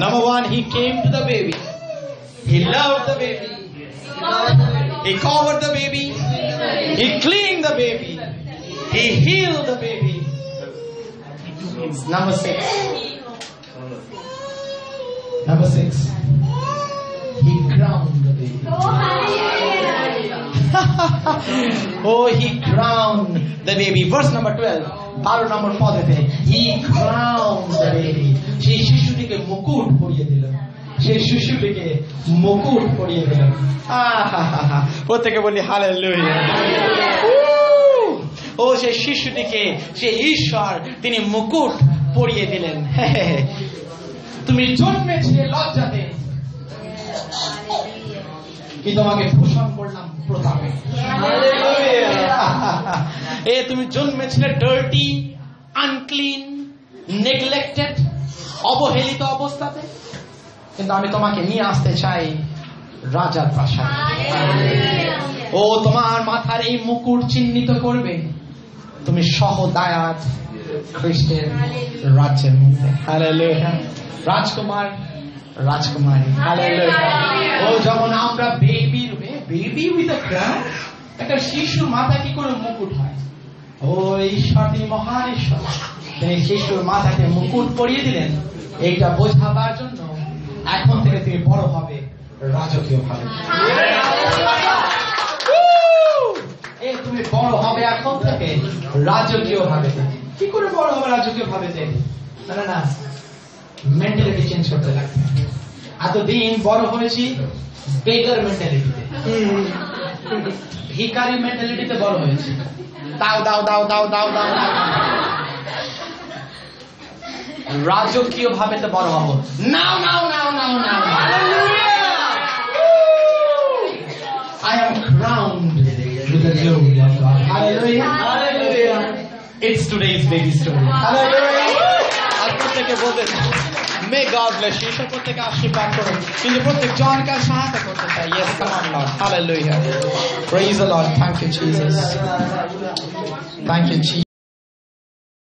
Number 1, he came to the baby. He loved the baby. He covered the baby. He cleaned the baby. He healed the baby. Number 6. Number 6. He crowned the baby. Oh, he crowned the baby. Verse number 12. 12 নম্বর পদেতে he crowned the baby, সেই শিশুটিকে মুকুট পরিয়ে দিল, সেই শিশুটিকে মুকুট পরিয়ে দিল। প্রত্যেকে বলি হালেলুয়া। ও সেই শিশুটিকে সেই ঈশ্বর তিনি মুকুট পরিয়ে দিলেন। তুমি জন্মেছিলে লজ্জাতে, কি তোমাকে ভূষণ করলাম প্রতাপে। এ তুমি জন্মেছিলে ডার্টি, আনক্লিন, নেগলেক্টেড, অবহেলিত অবস্থাতে, কিন্তু আমি তোমাকে নিয়ে আসতে চাই রাজার প্রাসাদে। ও তোমার মাথার এই মুকুট চিহ্নিত করবে তুমি সহদায়াত খ্রিস্টের রাজ্যের মধ্যে। হালেলুয়া। রাজকুমার, রাজকুমারী। হালেলুয়া। ও যখন আমরা বেবি উইথ আ ক্রাউন, একটা শিশুর মাথা কি করে মুকুট হয়? ও ঈশ্বর তিনি মহান ঈশ্বর, তিনি শিশুর মাথাকে মুকুট পরিয়ে দিলেন এইটা বোঝাবার জন্য এখন থেকে তুমি বড় হবে রাজকীয় ভাবে। তুমি বড় হবে এখন থেকে রাজকীয় ভাবে। কি করে বড় হবে রাজকীয় ভাবে? না না না, মেন্টালিটি চেঞ্জ করতে লাগবে। এতদিন বড় হয়েছি বেগার মেন্টালিটিতে, ভিখারি মেন্টালিটিতে বড় হয়েছি। দাও দাও দাও দাও দাও দাও। রাজকীয় ভাবে তো বড় হবো। নাও নাও নাও নাও নাও। I am crowned with the glory of God. Hallelujah. Hallelujah. It's today's baby story. Hallelujah. আর প্রত্যেকে বলতে may God bless you. সব প্রত্যেকে আশীর্বাদ করুন, কিন্তু প্রত্যেক জনকে সহায়তা করতে চাই। Yes, come on Lord. Hallelujah. Praise the Lord. Thank you Jesus. Thank you Jesus.